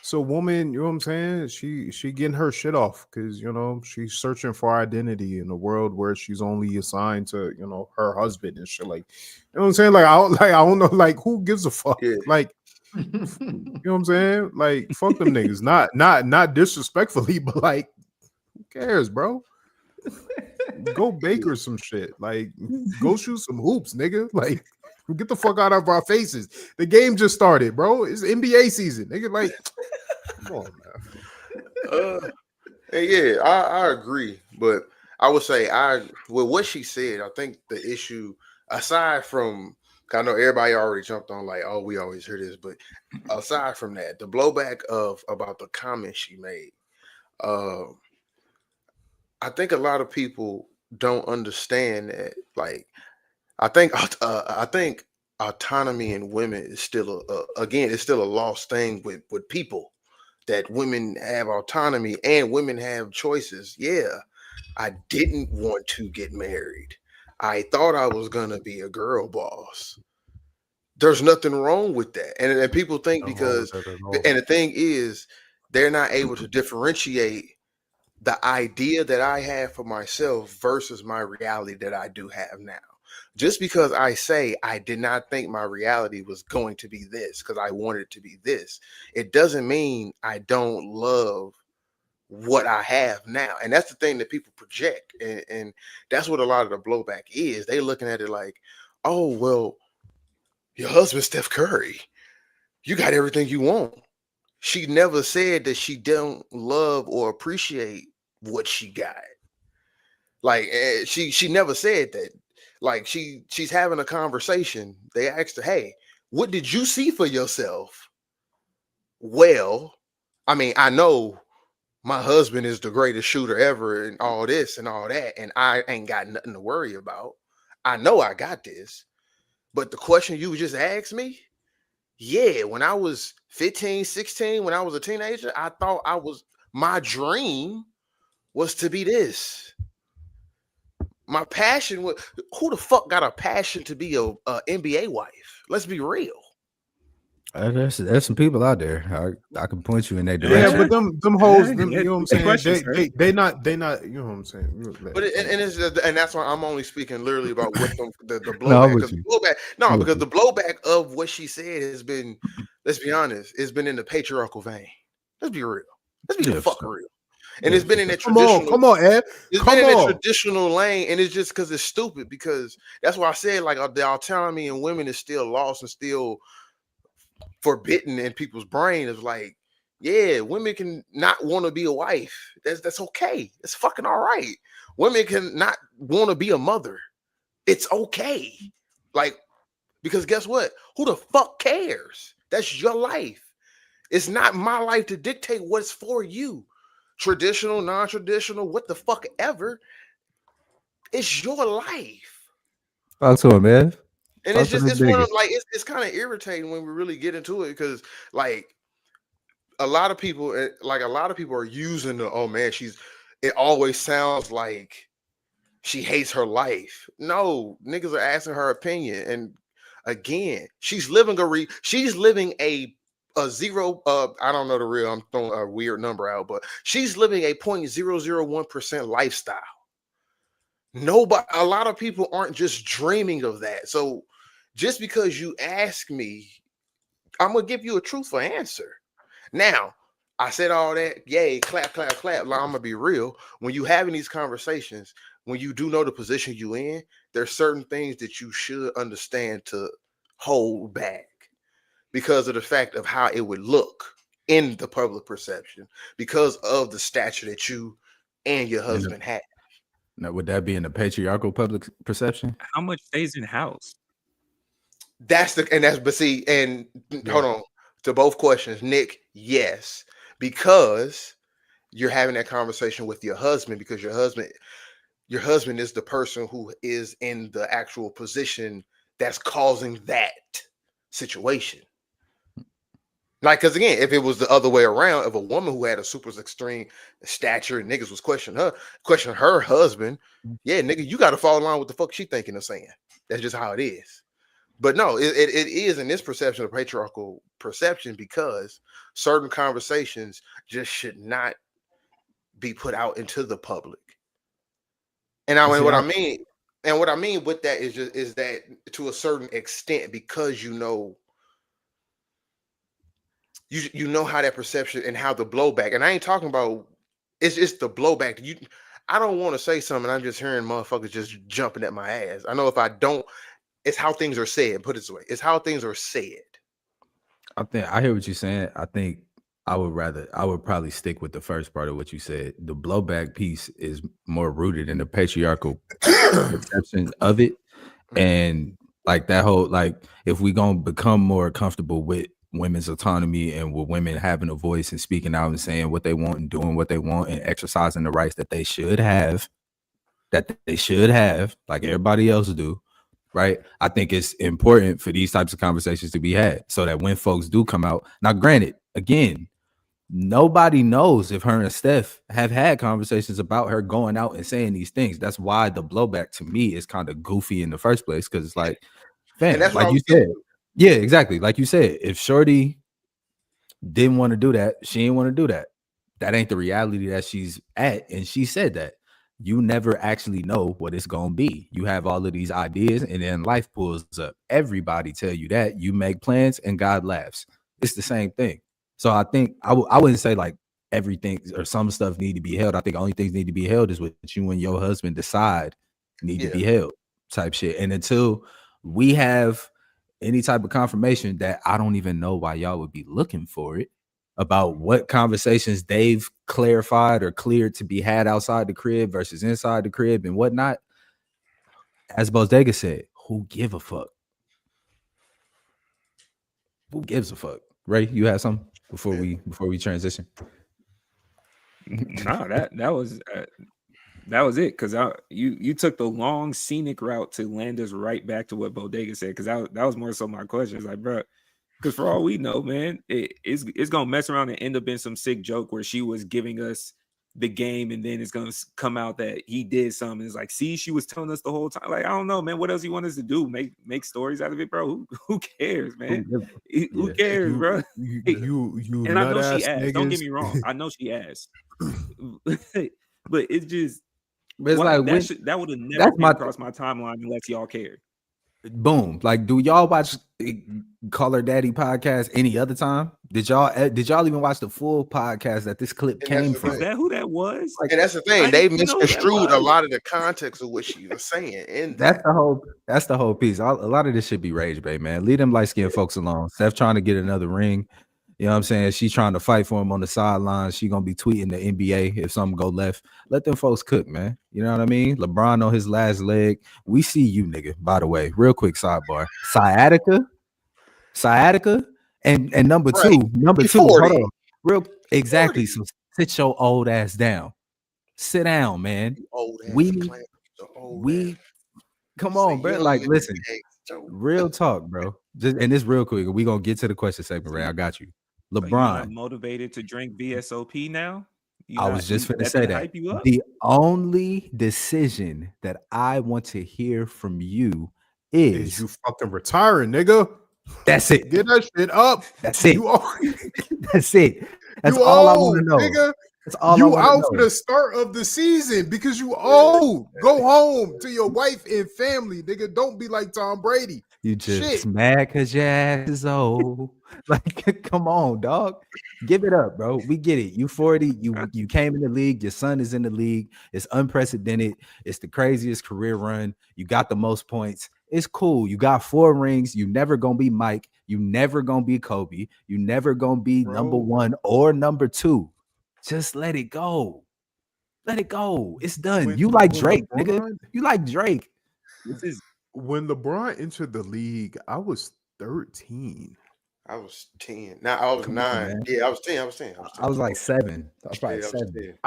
so woman, you know what I'm saying? She getting her shit off because, she's searching for identity in a world where she's only assigned to, her husband and shit. Like, you know what I'm saying? I don't know, like, who gives a fuck? Yeah. Like, you know what I'm saying? Like, fuck them niggas. Not disrespectfully, but like, who cares, bro? Go bake her some shit. Like, go shoot some hoops, nigga. Like, get the fuck out of our faces. The game just started, bro. It's NBA season, nigga. Like, come on, man. Yeah, I agree, but I would say with what she said, I think the issue, aside from, I know everybody already jumped on like, oh, we always hear this, but aside from that, the blowback about the comments she made, I think a lot of people don't understand that. Like, I think autonomy in women is still it's still a lost thing with people. That women have autonomy and women have choices. Yeah, I didn't want to get married. I thought I was gonna be a girl boss. There's nothing wrong with that, and people think because, and the thing is, they're not able to differentiate the idea that I have for myself versus my reality that I do have now. Just because I say I did not think my reality was going to be this because I wanted it to be this, it doesn't mean I don't love what I have now. And that's the thing that people project. And that's what a lot of the blowback is. They looking at it like, oh, well, your husband, Steph Curry, you got everything you want. She never said that she don't love or appreciate what she got. Like, she never said that. Like, she's having a conversation. They asked her, hey, what did you see for yourself? Well, I mean, I know my husband is the greatest shooter ever and all this and all that, and I ain't got nothing to worry about. I know I got this. But the question you just asked me, yeah, when I was 15, 16, when I was a teenager, I thought my dream was to be this. My passion was, who the fuck got a passion to be a NBA wife? Let's be real. There's some people out there. I can point you in that direction. Yeah, but them hoes, you know what I'm saying? They not, you know what I'm saying? But and that's why I'm only speaking literally about what the blowback. Because the blowback of what she said has been, let's be honest, it's been in the patriarchal vein. Let's be real. Let's be the fuck real. And it's been in that traditional. Come on, Ed. It's been in that traditional lane, and it's just because it's stupid. Because that's why I said like the autonomy in women is still lost and still forbidden in people's brain. Is like, yeah, women can not want to be a wife. That's okay. It's fucking all right. Women can not want to be a mother. It's okay. Like, because guess what? Who the fuck cares? That's your life. It's not my life to dictate what's for you. Traditional, non-traditional, what the fuck ever. It's your life. Talk to him, man. And Talk it's to just this it's one nigga. of like it's kind of irritating when we really get into it because like a lot of people are using the oh man, it always sounds like she hates her life. No, niggas are asking her opinion. And again, she's living a zero I don't know the real, I'm throwing a weird number out, but she's living a 0.001% lifestyle. A lot of people aren't just dreaming of that. So just because you ask me, I'm gonna give you a truthful answer. Now, I said all that, yay, clap, clap, clap. Like, I'm gonna be real. When you having these conversations, when you do know the position you in, there's certain things that you should understand to hold back because of the fact of how it would look in the public perception, because of the stature that you and your husband have. Now, would that be in the patriarchal public perception? How much stays in house? But see, and hold on to both questions, Nick. Yes, because you're having that conversation with your husband, because your husband is the person who is in the actual position that's causing that situation. Like, because again, if it was the other way around, if a woman who had a super extreme stature and niggas was questioning her husband, yeah, nigga, you got to fall in line with the fuck she thinking of saying. That's just how it is. But no, it is in this perception, a patriarchal perception, because certain conversations just should not be put out into the public. And what I mean with that is that to a certain extent, because you know how that perception and how the blowback, and I ain't talking about it's the blowback. I don't want to say something. I'm just hearing motherfuckers just jumping at my ass. I know if I don't, it's how things are said. Put it this way, it's how things are said. I hear what you're saying. I think I would probably stick with the first part of what you said. The blowback piece is more rooted in the patriarchal perception of it. And like that whole, like, if we gonna become more comfortable with women's autonomy and with women having a voice and speaking out and saying what they want and doing what they want and exercising the rights that they should have, like everybody else do, right? I think it's important for these types of conversations to be had so that when folks do come out, now granted, again, nobody knows if her and Steph have had conversations about her going out and saying these things. That's why the blowback to me is kind of goofy in the first place, because it's like, fam, like you said, yeah, exactly. Like you said, if Shorty didn't want to do that, she didn't want to do that. That ain't the reality that she's at. And she said that. You never actually know what it's going to be. You have all of these ideas and then life pulls up. Everybody tell you that. You make plans and God laughs. It's the same thing. So I think I wouldn't say like everything or some stuff need to be held. I think only things need to be held is what you and your husband decide need to be held type shit. And until we have any type of confirmation that I don't even know why y'all would be looking for it, about what conversations they've clarified or cleared to be had outside the crib versus inside the crib and whatnot. As Bodega said, who give a fuck? Who gives a fuck? Ray, you have something before we transition? No, that was it, because you took the long scenic route to land us right back to what Bodega said, because that was more so my question. It's like, bro, because for all we know, man, it's gonna mess around and end up in some sick joke where she was giving us the game, and then it's gonna come out that he did something. It's like, see, she was telling us the whole time. Like, I don't know, man. What else you want us to do? Make stories out of it, bro? Who cares, man? Who cares, bro? And I know she asked. Don't get me wrong. I know she asked, but it's just. But it's like that would have never came across my timeline unless y'all cared. Boom. Like, do y'all watch Call Her Daddy podcast any other time? Did y'all even watch the full podcast that this clip came from? Is that who that was? Like, and that's the thing. They misconstrued a lot of the context of what she was saying. And that's the whole piece. A lot of this should be rage bait, man. Leave them light-skinned folks alone. Steph trying to get another ring. You know what I'm saying? She's trying to fight for him on the sidelines. She gonna be tweeting the NBA if something go left. Let them folks cook, man. You know what I mean? LeBron on his last leg. We see you, nigga. By the way, real quick sidebar. Sciatica And number Right. two, He hold 40. on. Real exactly. 40. So sit your old ass down. Sit down, man. You old ass We claim the old we ass. come Say on, bro. young Like, niggas listen, ain't Joe. real talk, bro. And this real quick. We gonna get to the question segment, Ray. I got you. So you're not LeBron. motivated to drink VSOP now? I was just finna let say that that. hype you up? The only decision that I want to hear from you is you fucking retiring, nigga? that's it. Get that shit up. That's it. You old. That's it. That's You all I want old, to know. nigga. That's all You I out want for to know. the start of the season because you old. Go home to your wife and family, nigga. Don't be like Tom Brady. You just Shit. mad because your ass is old. Like, come on, dog. Give it up, bro. We get it. You 40. You came in the league. Your son is in the league. It's unprecedented. It's the craziest career run. You got the most points. It's cool. You got 4 rings. You never gonna be Mike. You never gonna be Kobe. You never gonna be number 1 or number 2. Just let it go. Let it go. It's done. You like Drake, nigga. You like Drake. This is When LeBron entered the league, I was 13. I was 10. Now I was Come on, 9. man. Yeah, I was 10. I was 10. I was like 7. I was probably Yeah, I 7. 10.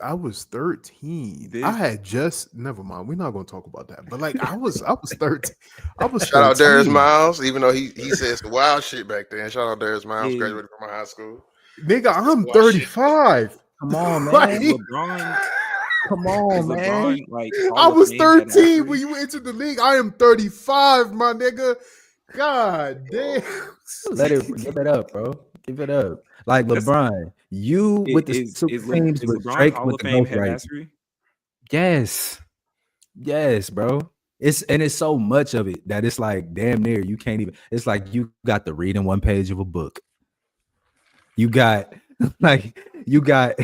I was 13. I had just never mind. We're not gonna talk about that. But like I was 13. I was Shout out Darius 13. Miles, even though he said some wild shit back then. Shout out Darius Miles, Yeah. graduated from my high school. Nigga, I'm Wild shit. 35. Come on, Like, man. LeBron. Come Is on, man. LeBron like Hall I of was Fame at 13 accuracy? when you entered the league. I am 35, my nigga. God damn. Give it up, bro. Give it up. Like That's- LeBron, you with the Is super teams is with LeBron Drake Hall with of the Fame ghost head right. assery? Yes, bro. It's so much of it that it's like damn near you can't even. It's like you got the reading one page of a book. You got you got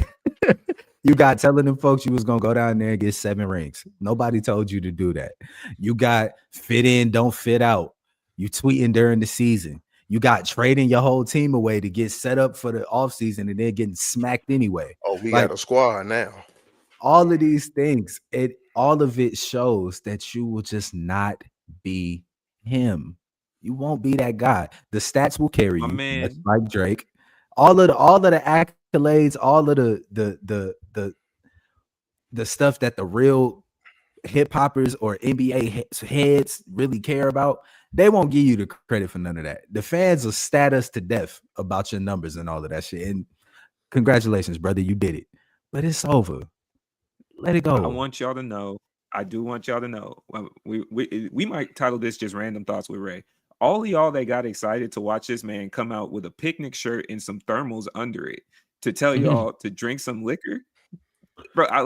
telling them folks you was gonna go down there and get 7 rings. Nobody told you to do that. You got fit in, don't fit out. You tweeting during the season. You got trading your whole team away to get set up for the offseason and then getting smacked anyway. Oh, we Like, got a squad now. all of these things, all of it shows that you will just not be him. You won't be that guy. The stats will carry My you, man. much like Drake. All of the accolades, all of the stuff that the real hip hoppers or NBA heads really care about, they won't give you the credit for none of that. The fans will stat us to death about your numbers and all of that shit. And congratulations, brother, you did it. But it's over. Let it go. I want y'all to know. I do want y'all to know. We might title this just Random Thoughts with Ray. All of y'all that got excited to watch this man come out with a picnic shirt and some thermals under it to tell y'all to drink some liquor, bro. I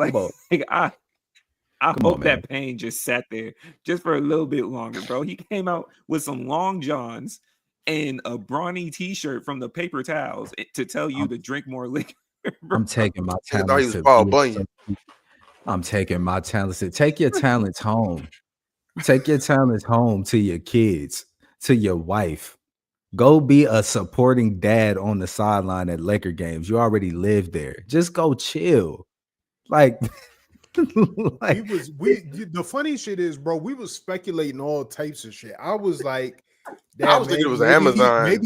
hope that pain just sat there just for a little bit longer, bro. He came out with some long johns and a brawny t-shirt from the paper towels to tell you to drink more liquor. Bro. I'm taking my I thought he talents. was Paul Bunyan. I'm taking my talents. Take your talents home. Take your talents home to your kids, to your wife. Go be a supporting dad on the sideline at Laker games. You already live there. Just go chill. Like, The funny shit is, bro, we was speculating all types of shit. I was like, I was thinking it was Amazon.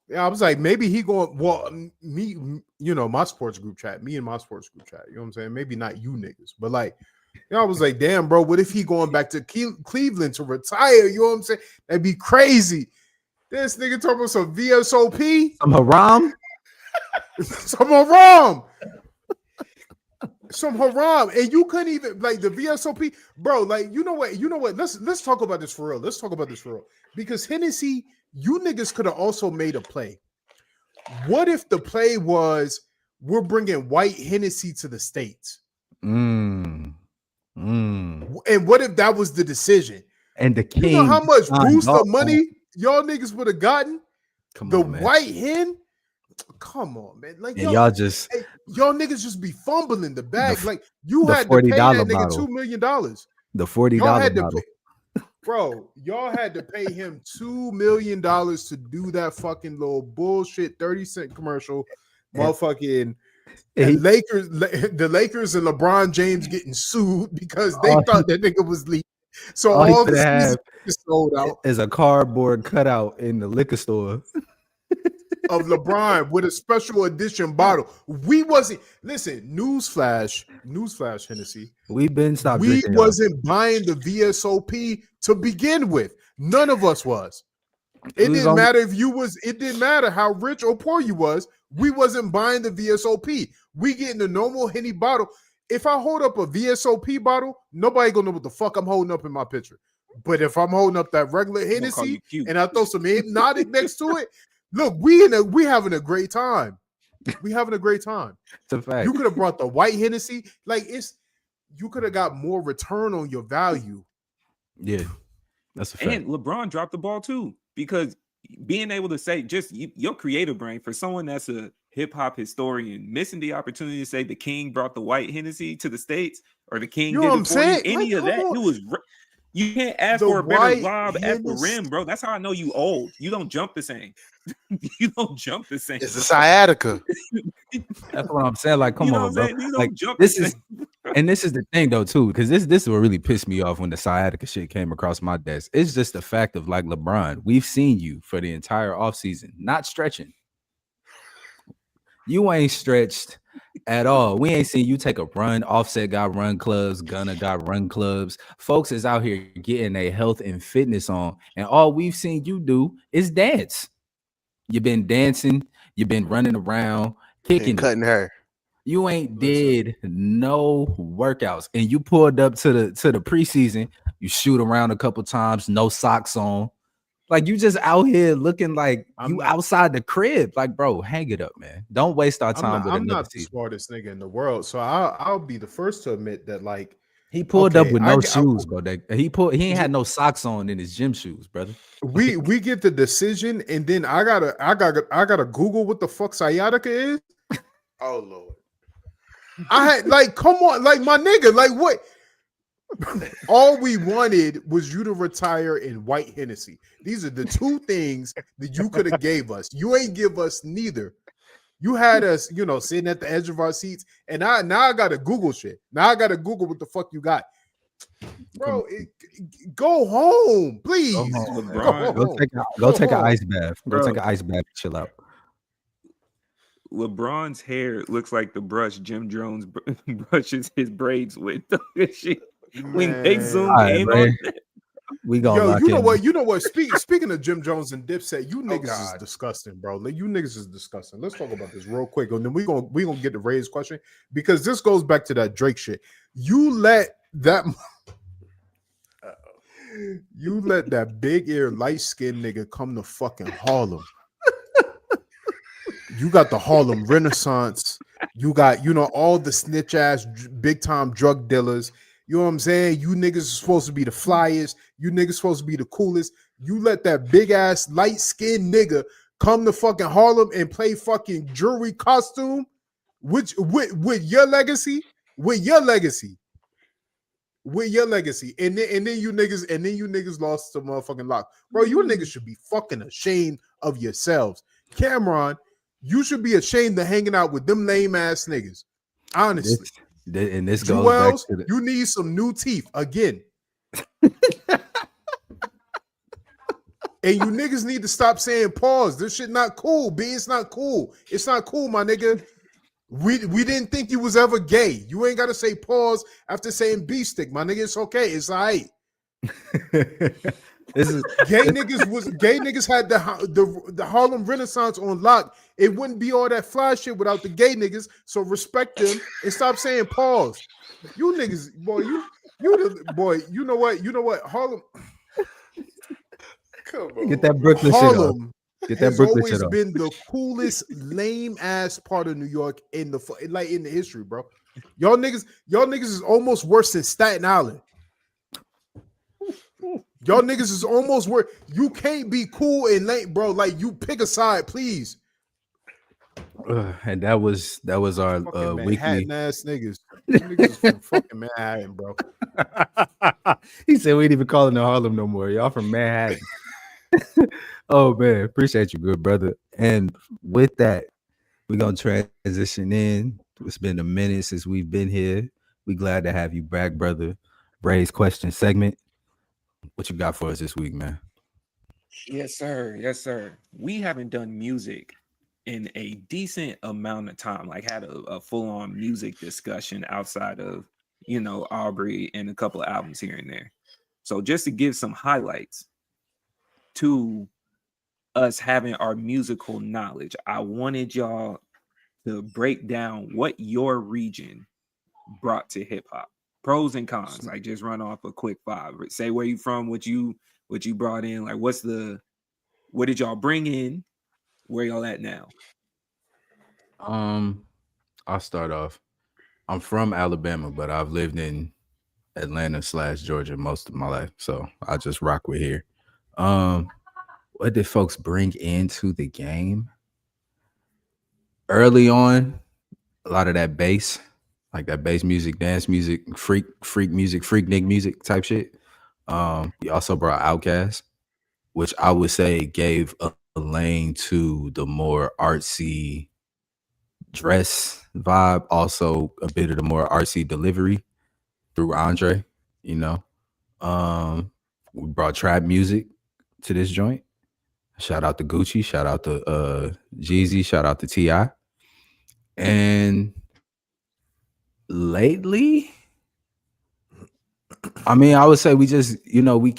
Yeah, I was like, maybe he going. Well, me, my sports group chat. Me and my sports group chat. You know what I'm saying? Maybe not you niggas, but like, I was like, damn, bro, what if he going back to Cleveland to retire? You know what I'm saying? That'd be crazy. This nigga talking about some VSOP, some haram, some haram. Some haram, and you couldn't even like the VSOP, bro. Like, you know what? Let's talk about this for real. Because Hennessy, you niggas could have also made a play. What if the play was we're bringing white Hennessy to the States? And what if that was the decision? And the king, you know how much boost of money y'all niggas would have gotten? White hen. Come on, man. Like, y'all just y'all niggas just be fumbling the bag. Like, you had to pay that nigga $2 million. The $40 bottle. Bro, y'all had to pay him $2 million to do that fucking little bullshit 30-cent commercial. Motherfucking the Lakers and LeBron James getting sued because they thought that nigga was leaving. So All he all could the seasons have is sold out is a cardboard cutout in the liquor store. of LeBron with a special edition bottle. We wasn't newsflash, Hennessy. We've been stopped We drinking, y'all. wasn't buying the VSOP to begin with. None of us was. It was didn't on- matter if you was, it didn't matter how rich or poor you was. We wasn't buying the VSOP. We getting the normal Henny bottle. If I hold up a VSOP bottle, nobody gonna know what the fuck I'm holding up in my picture. But if I'm holding up that regular I'm gonna call Hennessy you cute. and I throw some hypnotic next to it, look, we having a great time. We having a great time. It's a fact. You could have brought the white Hennessy. Like you could have got more return on your value. Yeah, that's a fact. And LeBron dropped the ball too, because being able to say just your creative brain for someone that's a hip hop historian, missing the opportunity to say the King brought the white Hennessy to the States or the King You know did what it I'm for saying? you. Any Like, of that, come on. it was. You can't ask The for a better white lob at the Hennessy- rim, bro. That's how I know you old. You don't jump the same. You don't jump the same. It's the sciatica. That's what I'm saying. Like, come You know on, what I'm bro. saying? You Like, don't jump this the is, same. and this is the thing though too, because this is what really pissed me off when the sciatica shit came across my desk. It's just the fact of like LeBron, we've seen you for the entire offseason not stretching. You ain't stretched at all. We ain't seen you take a run. Offset got run clubs. Gunna got run clubs. Folks is out here getting their health and fitness on, and all we've seen you do is dance. You've been dancing. You've been running around, kicking And it. cutting her. You ain't did no workouts, and you pulled up to the preseason. You shoot around a couple times, no socks on. Like you just out here looking like you outside the crib. Like, bro, hang it up, man. Don't waste our time with I'm another not the season. smartest nigga in the world, so I'll be the first to admit that like He pulled up okay, with I no get- shoes, bro. He ain't had no socks on in his gym shoes, brother. we get the decision, and then I gotta Google what the fuck sciatica is. Oh Lord. I had like, come on, like my nigga, like what? All we wanted was you to retire in white Hennessy. These are the two things that you could have gave us. You ain't give us neither. You had us, sitting at the edge of our seats, and now I gotta Google shit. Now I gotta Google what the fuck you got, bro. Go home, please. Go home, LeBron. man. Go take an ice bath. Go Bro. take an ice bath. Chill out. LeBron's hair looks like the brush Jim Jones brushes his braids with. When they zoom All right, in man. on that, We gonna Yo, lock you know in. what? You know what? Speaking of Jim Jones and Dipset, you niggas is God. disgusting, bro. Like, you niggas is disgusting. Let's talk about this real quick, and then we gonna get the Ray's question because this goes back to that Drake shit. You let that big ear light skinned nigga come to fucking Harlem. You got the Harlem Renaissance. You got all the snitch ass big time drug dealers. You know what I'm saying? You niggas are supposed to be the flyest. You niggas supposed to be the coolest. You let that big ass light skinned nigga come to fucking Harlem and play fucking jewelry costume, with your legacy, and then you niggas lost to motherfucking lock, bro. You niggas should be fucking ashamed of yourselves, Cameron. You should be ashamed of hanging out with them lame ass niggas. Honestly. And this goes Jewels, back to you need some new teeth again. And you niggas need to stop saying pause. This shit not cool, B. It's not cool. It's not cool, my nigga. We didn't think you was ever gay. You ain't got to say pause after saying B stick, my nigga. It's okay. It's all right. This is Gay niggas had the Harlem Renaissance on lock. It wouldn't be all that fly shit without the gay niggas. So respect them and stop saying pause. You niggas, boy, you know what? Harlem. Come on. get that Brooklyn shit off. Harlem Get that has Brooklyn always shit off. been the coolest lame ass part of New York in the history, bro. Y'all niggas is almost worse than Staten Island. Y'all niggas is almost worse. You can't be cool and lame, bro. Like, you pick a side, please. And that was our Fucking weekly. Manhattan ass niggas. You niggas is from fucking Manhattan, bro. He said we ain't even calling it Harlem no more. Y'all from Manhattan. Oh man, appreciate you, good brother. And with that, we're gonna transition in. It's been a minute since we've been here. We glad to have you back, brother. Ray's question segment. What you got for us this week, man? Yes, sir. Yes, sir. We haven't done music in a decent amount of time, like had a full-on music discussion outside of, Aubrey and a couple of albums here and there. So just to give some highlights to us having our musical knowledge, I wanted y'all to break down what your region brought to hip hop. Pros and cons. Like just run off a quick 5. Say where you from, what you brought in. Like what did y'all bring in? Where y'all at now? I'll start off. I'm from Alabama, but I've lived in Atlanta/Georgia most of my life, so I just rock with here. What did folks bring into the game? Early on, a lot of that bass, like that bass music, dance music, freak music, freaknik music type shit. He also brought Outkast, which I would say gave a lane to the more artsy dress vibe, also a bit of the more artsy delivery through Andre, We brought trap music to this joint. Shout out to Gucci, shout out to Jeezy, shout out to T.I. And lately, I mean, I would say we just, we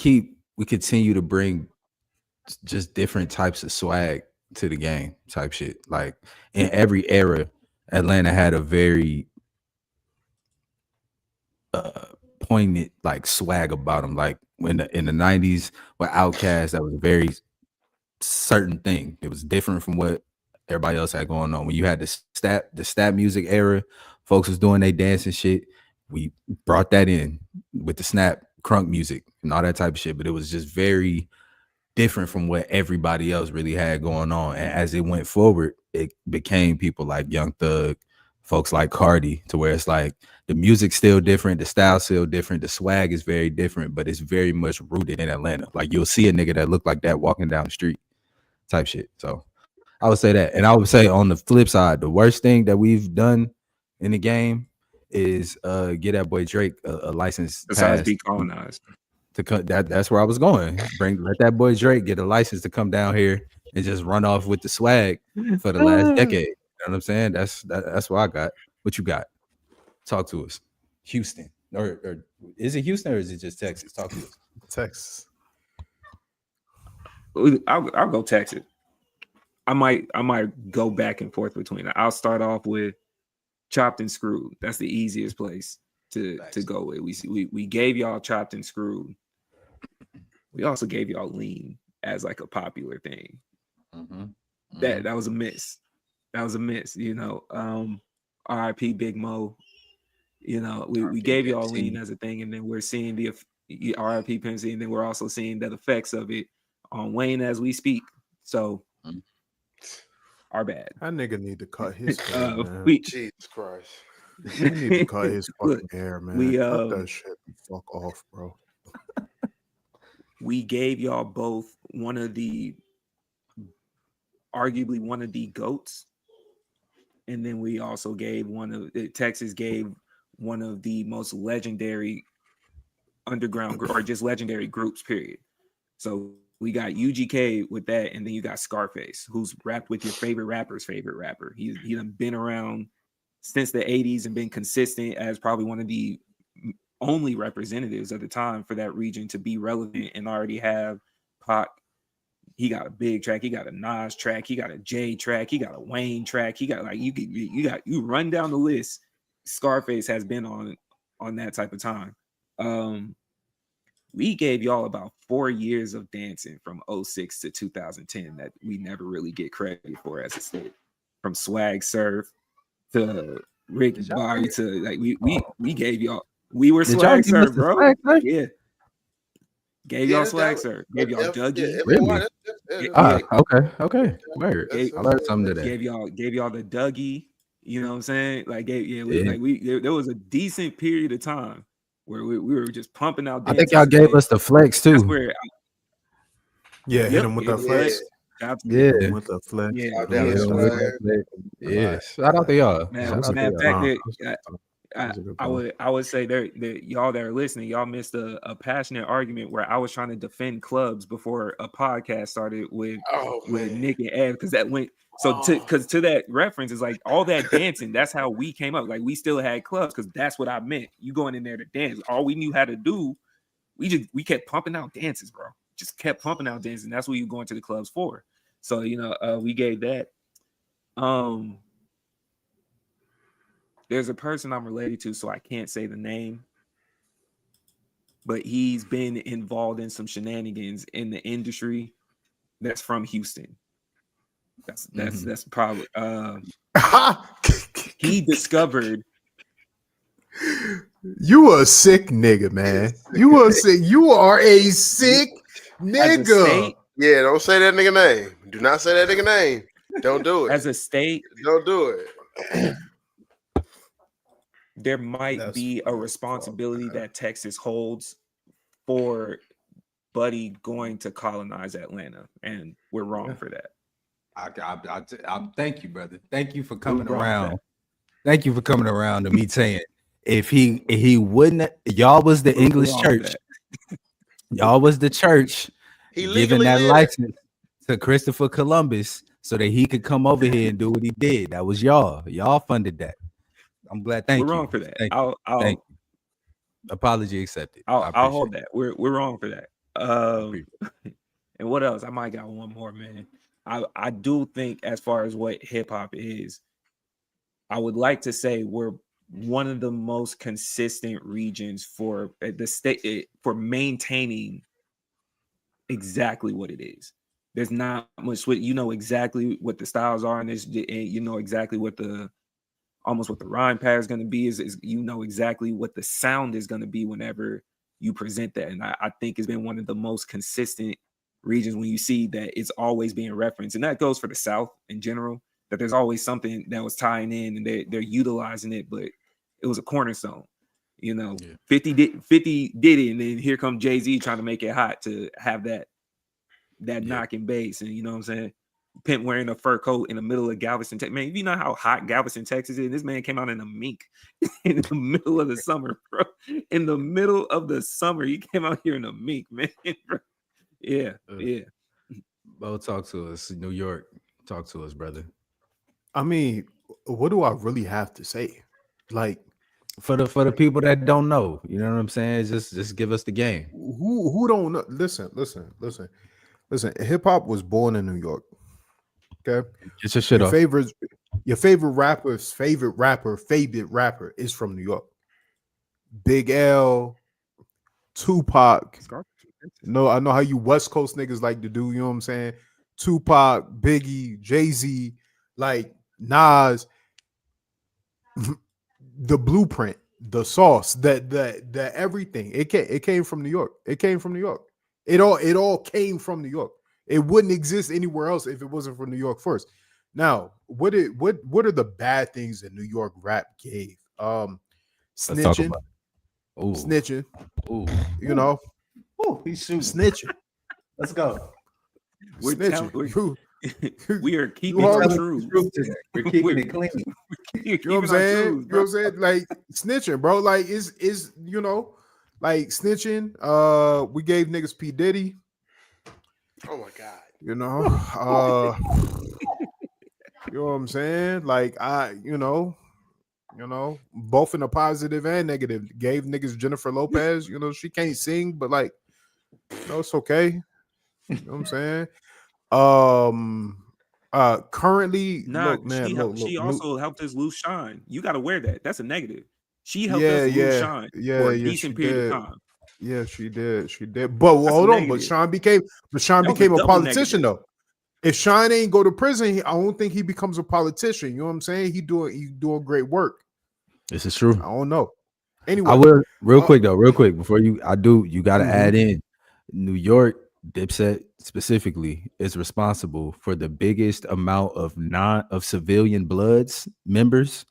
continue to bring just different types of swag to the game type shit. Like in every era, Atlanta had a very poignant like swag about them. Like when in the 90s with Outkast, that was a very certain thing. It was different from what everybody else had going on. When you had the stat music era, folks was doing their dance and shit. We brought that in with the snap crunk music and all that type of shit, but it was just very different from what everybody else really had going on. And as it went forward, it became people like Young Thug, folks like Cardi, to where it's like the music's still different, the style's still different, the swag is very different, but it's very much rooted in Atlanta. Like you'll see a nigga that look like that walking down the street type shit. So I would say that. And I would say on the flip side, the worst thing that we've done in the game is get that boy Drake a license Besides pass decolonized. That's where I was going. Let that boy Drake get a license to come down here and just run off with the swag for the last decade. You know what I'm saying? That's what I got. What you got? Talk to us. Houston. Or is it Houston or is it just Texas? Talk to us. Texas. I'll go Texas. I might go back and forth between it. I'll start off with Chopped and Screwed. That's the easiest place to go with. We gave y'all Chopped and Screwed. We also gave y'all Lean as like a popular thing. Mm-hmm. That was a miss. That was a miss. R.I.P. Big Mo. We gave y'all Lean as a thing, and then we're seeing the R.I.P. Pimp C, and then we're also seeing the effects of it on Wayne as we speak. So, our bad. That nigga need to cut his hair, man. Jesus Christ. He need to cut his fucking hair, man. Cut that shit and fuck off, bro. We gave y'all both arguably one of the GOATs. And then we also gave Texas gave one of the most legendary underground or just legendary groups, period. So we got UGK with that, and then you got Scarface, who's rapped with your favorite rapper's favorite rapper. He done been around since the 80s and been consistent as probably one of the only representatives at the time for that region to be relevant and already have Pac. He got a big track, he got a Nas track, he got a J track, he got a Wayne track, he got like you run down the list. Scarface has been on that type of time. We gave y'all about 4 years of dancing from 2006 to 2010 that we never really get credit for as a state. From Swag Surf to Rick Barry to like we gave y'all. We were Swag Surf, bro. Swag, yeah. Gave y'all Swag Surf. Gave y'all Dougie. Really? Okay. Word. I learned something today. Gave y'all the Dougie. You know what I'm saying? Like there was a decent period of time where we were just pumping out. I think y'all gave us the flex too. Hit him with the flex. Yeah, with the flex. Yeah. Shout out to y'all. That's a good I point. would say that y'all that are listening, y'all missed a passionate argument where I was trying to defend clubs before a podcast started with Oh man. Nick and Ed, because that went because to that reference is like all that dancing. That's how we came up. Like we still had clubs because that's what I meant. You going in there to dance. All we knew how to do, we kept pumping out dances, bro. Just kept pumping out dances. And that's what you going to the clubs for. So we gave that. There's a person I'm related to, so I can't say the name, but he's been involved in some shenanigans in the industry. That's from Houston. That's probably he discovered. You a sick nigga, man. You are sick. You are a sick nigga. State, Yeah, don't say that nigga name. Do not say that nigga name. Don't do it. as a state, Don't do it. there might That's be a responsibility that Texas holds for Buddy going to colonize Atlanta, and we're wrong for that. I thank you, brother. Thank you for coming wrong with around. that. Thank you for coming around to me saying if he wouldn't, y'all was the We're English wrong with church. Y'all was the church He giving legally that did it. license to Christopher Columbus so that he could come over here and do what he did. That was y'all. Y'all funded that. I'm glad. Thank We're you. wrong for that. Thank you. I'll Thank you. Apology accepted. I I'll hold appreciate that. We're wrong for that. it. And what else? I might got one more, man. I do think as far as what hip hop is, I would like to say we're one of the most consistent regions for the state for maintaining exactly what it is. There's not much. You know exactly what the styles are, and you know exactly what the rhyme pattern is going to be. Is you know exactly what the sound is going to be whenever you present that, and I think it's been one of the most consistent regions when you see that it's always being referenced, and that goes for the South in general. That there's always something that was tying in, and they're utilizing it, but it was a cornerstone. You know, Yeah. 50 did it, and then here comes Jay-Z trying to make it hot to have that knocking bass, and you know what I'm saying. Pimp wearing a fur coat in the middle of Galveston, Texas. Man, you know how hot Galveston, Texas is. This man came out in a mink in the middle of the summer, bro. In the middle of the summer, he came out here in a mink, man. Bro. Yeah. Bo, talk to us. New York, talk to us, brother. I mean, what do I really have to say? Like, For the people that don't know, you know what I'm saying? Just give us the game. who don't know? Listen. Hip hop was born in New York. Okay, Get your shit off. Your favorite rapper's favorite rapper is from New York. Big L, Tupac. No, I know how you West Coast niggas like to do. You know what I'm saying? Tupac, Biggie, Jay-Z, like Nas. The blueprint, the sauce, the everything. It came from New York. It came from New York. It all came from New York. It wouldn't exist anywhere else if it wasn't for New York first. Now, what are the bad things that New York rap gave? Snitching. Ooh. Snitching. Ooh. You know, He's shooting. snitching. Let's go. Snitching. We are keeping are the the truth. We're keeping it clean. You know what I'm saying? You know what I'm saying? Like snitching, bro. Like is you know, like snitching. We gave niggas P. Diddy. Oh my god. You know, you know what I'm saying? Like you know, both in a positive and negative. Gave niggas Jennifer Lopez. You know, she can't sing, but like, you know, it's okay. You know what I'm saying? Currently, Nah, look, man, look, she also helped us lose shine. You got to wear that. That's a negative. She helped yeah, us lose yeah, shine yeah, for a yeah, decent she period did. of time. Yeah, she did. But That's hold a on, but negative. Sean became That was a double politician negative. though. If Sean ain't go to prison, I don't think he becomes a politician. You know what I'm saying? He doing great work. This is true. I don't know. Anyway, I will real quick before you got to add in New York. Dipset specifically is responsible for the biggest amount of civilian bloods members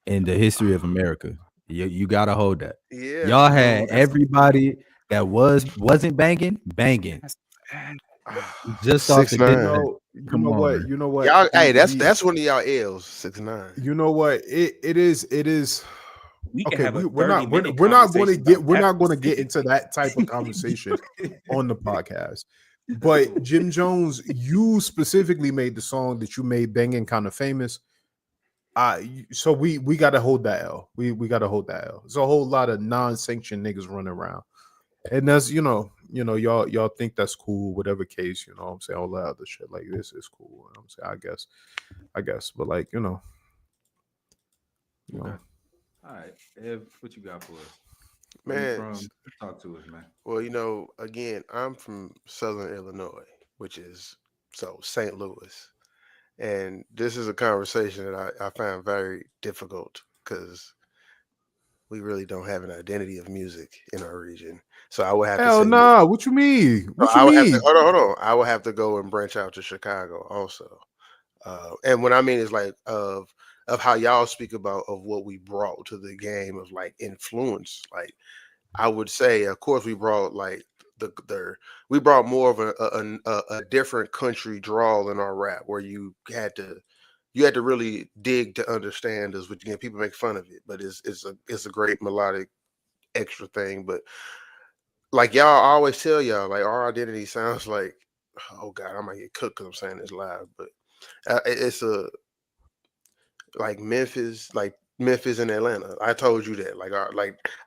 in the history of America. You gotta hold that. Yeah. Y'all had everybody that wasn't banging. Just off the 6ix9ine. you know what? You know what? Y'all, hey, that's one of y'all L's. 6ix9ine. You know what? It is We can Okay, have a we're not 30-minute we're not going to conversation get about we're that not going to get specific into that type of conversation on the podcast. But Jim Jones, you specifically made the song that you made banging kind of famous. So we got to hold that L. We got to hold that L. There's a whole lot of non-sanctioned niggas running around, and that's y'all think that's cool, whatever case, you know what I'm saying, all that other shit like this is cool. You know what I'm saying, I guess, but like Okay. All right, Ev, what you got for us? Man, Talk to us, man. well, again, I'm from Southern Illinois, which is St. Louis. And this is a conversation that I find very difficult because we really don't have an identity of music in our region. So I would have to hell say, nah. What you mean? What you I would have to mean? hold on. I would have to go and branch out to Chicago also. And what I mean is like of how y'all speak about of what we brought to the game of like influence. Like I would say, of course, we brought like we brought more of a different country drawl in our rap where you had to really dig to understand us, which again people make fun of it, but it's a great melodic extra thing. But like y'all I always tell y'all, like our identity sounds like, oh God, I might get cooked because I'm saying this live, but it's a like Memphis and Atlanta. I told you that. Like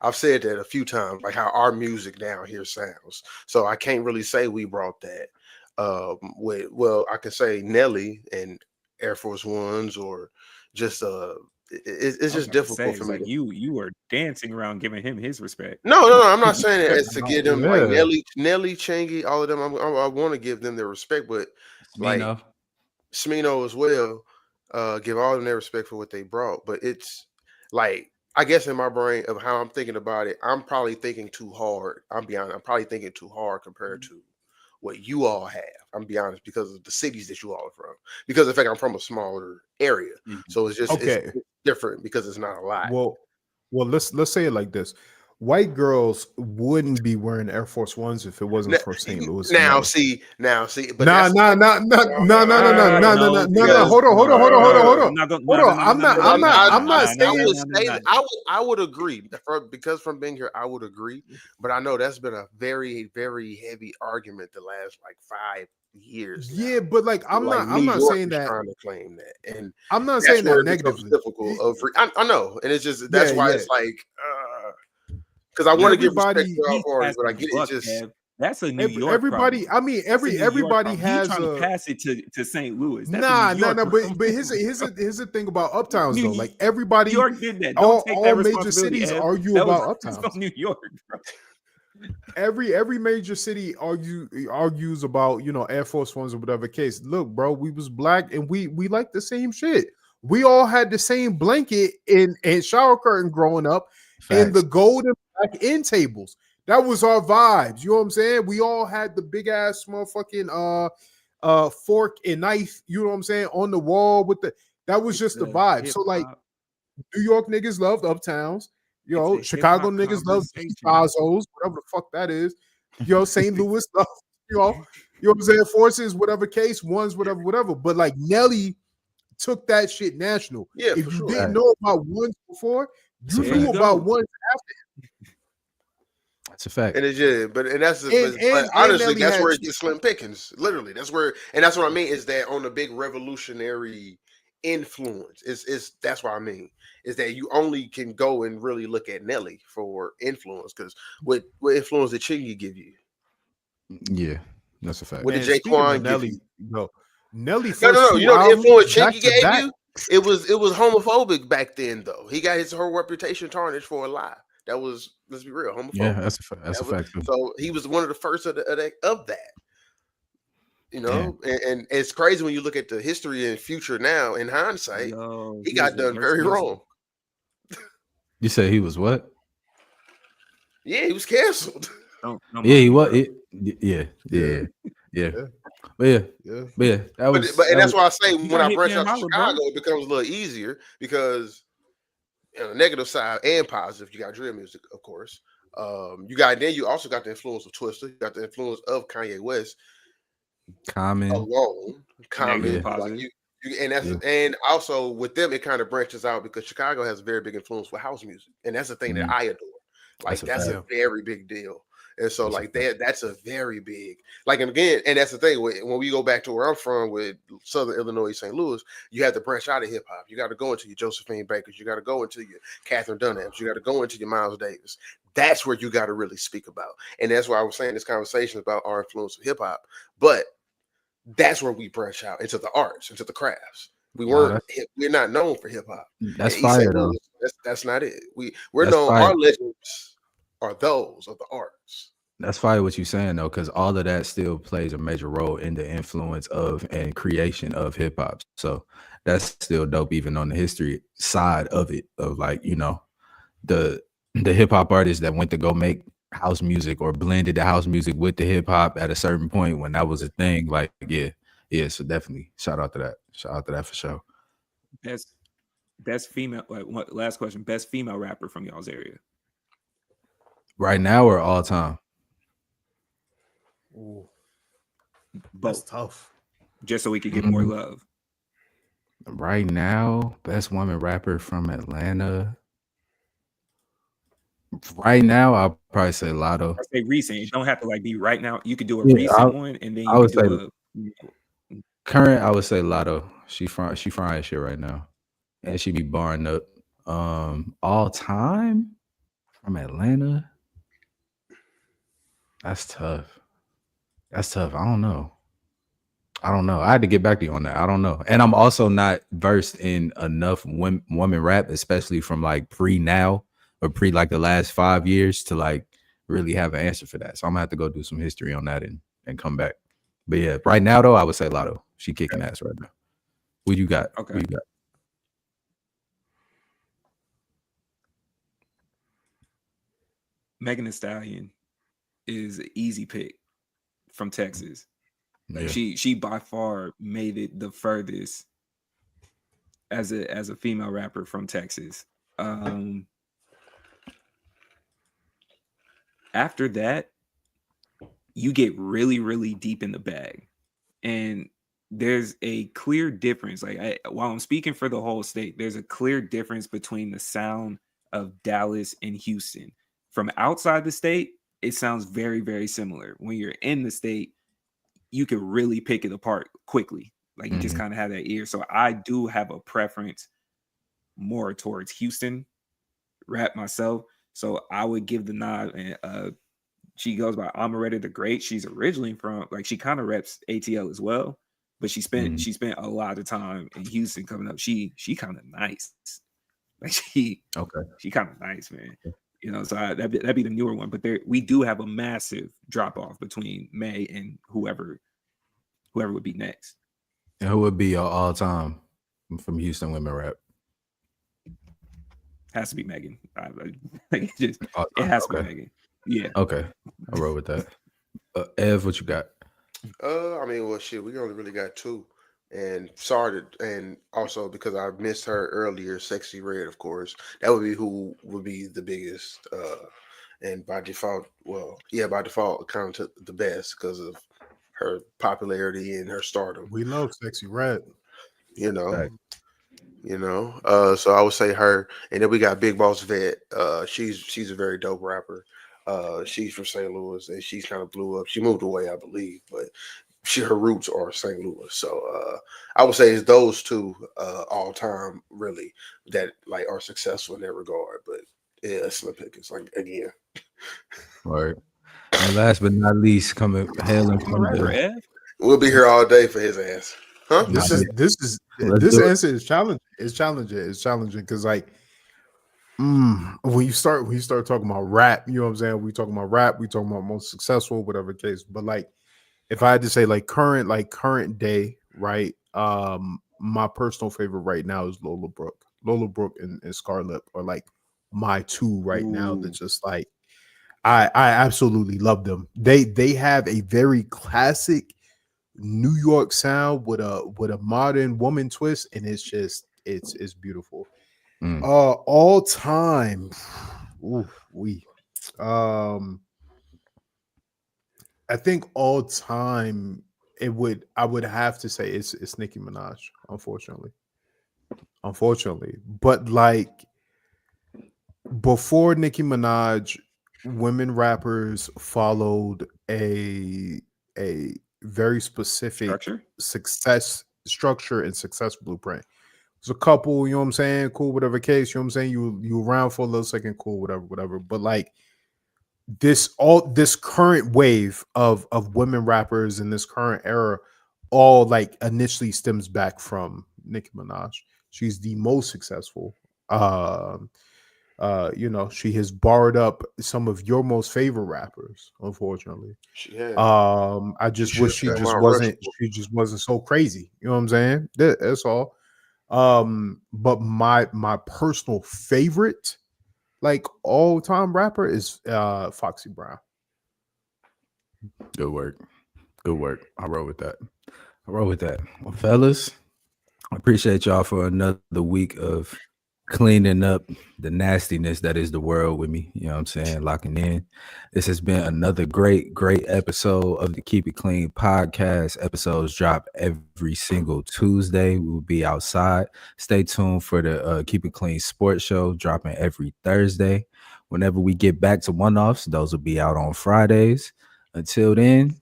I've said that a few times, like how our music down here sounds. So I can't really say we brought that. I could say Nelly and Air Force Ones, or just it's just difficult for me. Like you are dancing around giving him his respect. No, I'm not saying it as to give them like Yeah. Nelly, Chingy, all of them. I want to give them their respect, but like Smino as well. Give all of them their respect for what they brought. But it's like, I guess in my brain of how I'm thinking about it, I'm probably thinking too hard. I'm be honest, I'm probably thinking too hard compared to what you all have. I'm be honest, because of the cities that you all are from. Because in fact, I'm from a smaller area, so it's just Okay. it's different because it's not a lot. Well, let's say it like this: white girls wouldn't be wearing Air Force Ones if it wasn't for St. Louis. Now see, but no. Hold on. I'm not saying. I would agree because from being here, I would agree. But I know that's been a very, very heavy argument the last like 5 years. Yeah, but like I'm not saying that. Trying to claim that, and I'm not saying that negatively. Difficult. I know, and it's just that's why it's like because I want to give respect to our parties, but I get it. Just that's a New York everybody. Problem. I mean, everybody has trying to pass it to St. Louis. That's nah. But here's the thing about uptowns though. Like everybody, New York did that. All major cities argue about uptowns. New York, bro. Every major city argues about Air Force Ones or whatever case. Look, bro, we was black and we like the same shit. We all had the same blanket and shower curtain growing up. Facts. And the gold and black end tables. That was our vibes. You know what I'm saying? We all had the big ass motherfucking fork and knife, you know what I'm saying, on the wall with that was just the vibe. So like New York niggas loved uptowns. Chicago niggas love Pazos, whatever the fuck that is. St. Louis love, you know what I'm saying, forces, whatever case, ones, whatever. But like Nelly took that shit national. Yeah, if you sure. didn't know about ones before, you knew about ones after. That's a fact. And it's honestly, that's where it gets slim pickings. Literally, that's where, and that's what I mean is that on the big revolutionary influence. That's what I mean is that you only can go and really look at Nelly for influence, because what influence did Chingy give you? Yeah, that's a fact. What did Jaquan give you? Nelly first no. You know the influence Chingy gave you? It was homophobic back then, though. He got his whole reputation tarnished for a lie. That was, let's be real, homophobic. Yeah, that's a fact. So he was one of the first of that. And it's crazy when you look at the history and future now. In hindsight, he got done very wrong. You say he was what? Yeah, he was canceled. Yeah, he was. Yeah. But and that's why I say when I branch out to Chicago, it becomes a little easier because on the negative side and positive, you got drill music, of course. You also got the influence of Twister, you got the influence of Kanye West. Common. Alone. Common. And also with them, it kind of branches out because Chicago has a very big influence with house music, and that's the thing that I adore. Like that's a very big deal. And so like that's a very big, like, and again, and that's the thing when we go back to where I'm from with Southern Illinois, St. Louis, you have to branch out of hip hop. You got to go into your Josephine Bakers, you got to go into your Catherine Dunhams, you got to go into your Miles Davis. That's where you got to really speak about. And that's why I was saying this conversation about our influence of hip hop. But that's where we branch out into the arts, into the crafts. We're not known for hip hop. That's fire though. That's not it. We're known. Fire. Our legends are those of the arts. That's fire what you're saying though, because all of that still plays a major role in the influence of and creation of hip hop. So that's still dope, even on the history side of it, of like, you know, the hip hop artists that went to go make house music or blended the house music with the hip hop at a certain point when that was a thing. Like, yeah. So definitely shout out to that. Shout out to that for sure. Best female. Last question. Best female rapper from y'all's area. Right now or all time? Ooh, Both. that's tough. Just so we could get more love. Right now, best woman rapper from Atlanta. Right now, I'll probably say Lotto. I say recent. It don't have to like be right now. You could do a recent one, and then you could do a current. I would say Lotto. She frying shit right now, and she be barring up. All time from Atlanta. That's tough. I don't know. I had to get back to you on that. I don't know. And I'm also not versed in enough women rap, especially from like pre-now or pre like the last 5 years to like really have an answer for that. So I'm gonna have to go do some history on that and come back. But yeah, right now though, I would say Lotto. She kicking ass right now. What you got? Okay. What you got? Megan Thee Stallion is an easy pick from Texas. Like she by far made it the furthest as a female rapper from Texas. After that, you get really, really deep in the bag, and there's a clear difference. Like while I'm speaking for the whole state, there's a clear difference between the sound of Dallas and Houston. From outside the state, it sounds very, very similar. When you're in the state, you can really pick it apart quickly. Like you just kind of have that ear. So I do have a preference more towards Houston rap myself. So I would give the nod. And she goes by Amaretta the Great. She's originally from, like, she kind of reps ATL as well, but she spent a lot of time in Houston coming up. She kind of nice. Like she kind of nice, man. You know, so that'd be the newer one. But we do have a massive drop off between May and whoever would be next. And who would be your all time from Houston women rap? Has to be Megan. It has to be Megan. Yeah. Okay, I roll with that. Ev, what you got? I mean, well, shit, we only really got two. And sorry and also because I missed her earlier, Sexy Red, of course. That would be who would be the biggest. And by default, kind of the best because of her popularity and her stardom. We love Sexy Red. You know. So I would say her, and then we got Big Boss Vet. She's a very dope rapper. She's from St. Louis, and she's kind of blew up. She moved away, I believe, but her roots are St. Louis. So I would say it's those two all time really that like are successful in that regard. But yeah, slim pickings like again. Right. And last but not least, hailing from we'll be here all day for his ass. Huh? This answer is challenging. It's challenging because like when you start talking about rap, you know what I'm saying? We talking about rap, we talking about most successful, whatever case. But like if I had to say like current day, right? My personal favorite right now is Lola Brooke. Lola Brooke and Scarlett are like my two right now that just like I absolutely love them. They have a very classic New York sound with a modern woman twist, and it's beautiful. All time, I think all time I would have to say it's Nicki Minaj, unfortunately. But like before Nicki Minaj, women rappers followed a very specific Structure. success structure and success blueprint. There's a couple, you know what I'm saying, cool, whatever case, you know what I'm saying, you around for a little second, cool, whatever. But like this current wave of women rappers in this current era all like initially stems back from Nicki Minaj. She's the most successful. You know, she has borrowed up some of your most favorite rappers, unfortunately. She has. I just She wish should've got Mount Rushmore. she just wasn't so crazy. You know what I'm saying? That's all. But my personal favorite, like all time rapper, is Foxy Brown. Good work. I roll with that. Well, fellas, I appreciate y'all for another week of cleaning up the nastiness that is the world with me. You know what I'm saying? Locking in. This has been another great episode of the Keep It Clean podcast. Episodes drop every single Tuesday. We will be outside. Stay tuned for the Keep It Clean sports show dropping every Thursday. Whenever we get back to one-offs, those will be out on Fridays. Until then,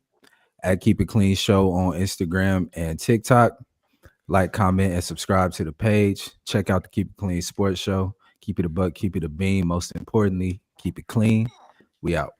at Keep It Clean Show on Instagram and TikTok. Like, comment, and subscribe to the page. Check out the Keep It Clean Sports Show. Keep it a buck, keep it a beam. Most importantly, keep it clean. We out.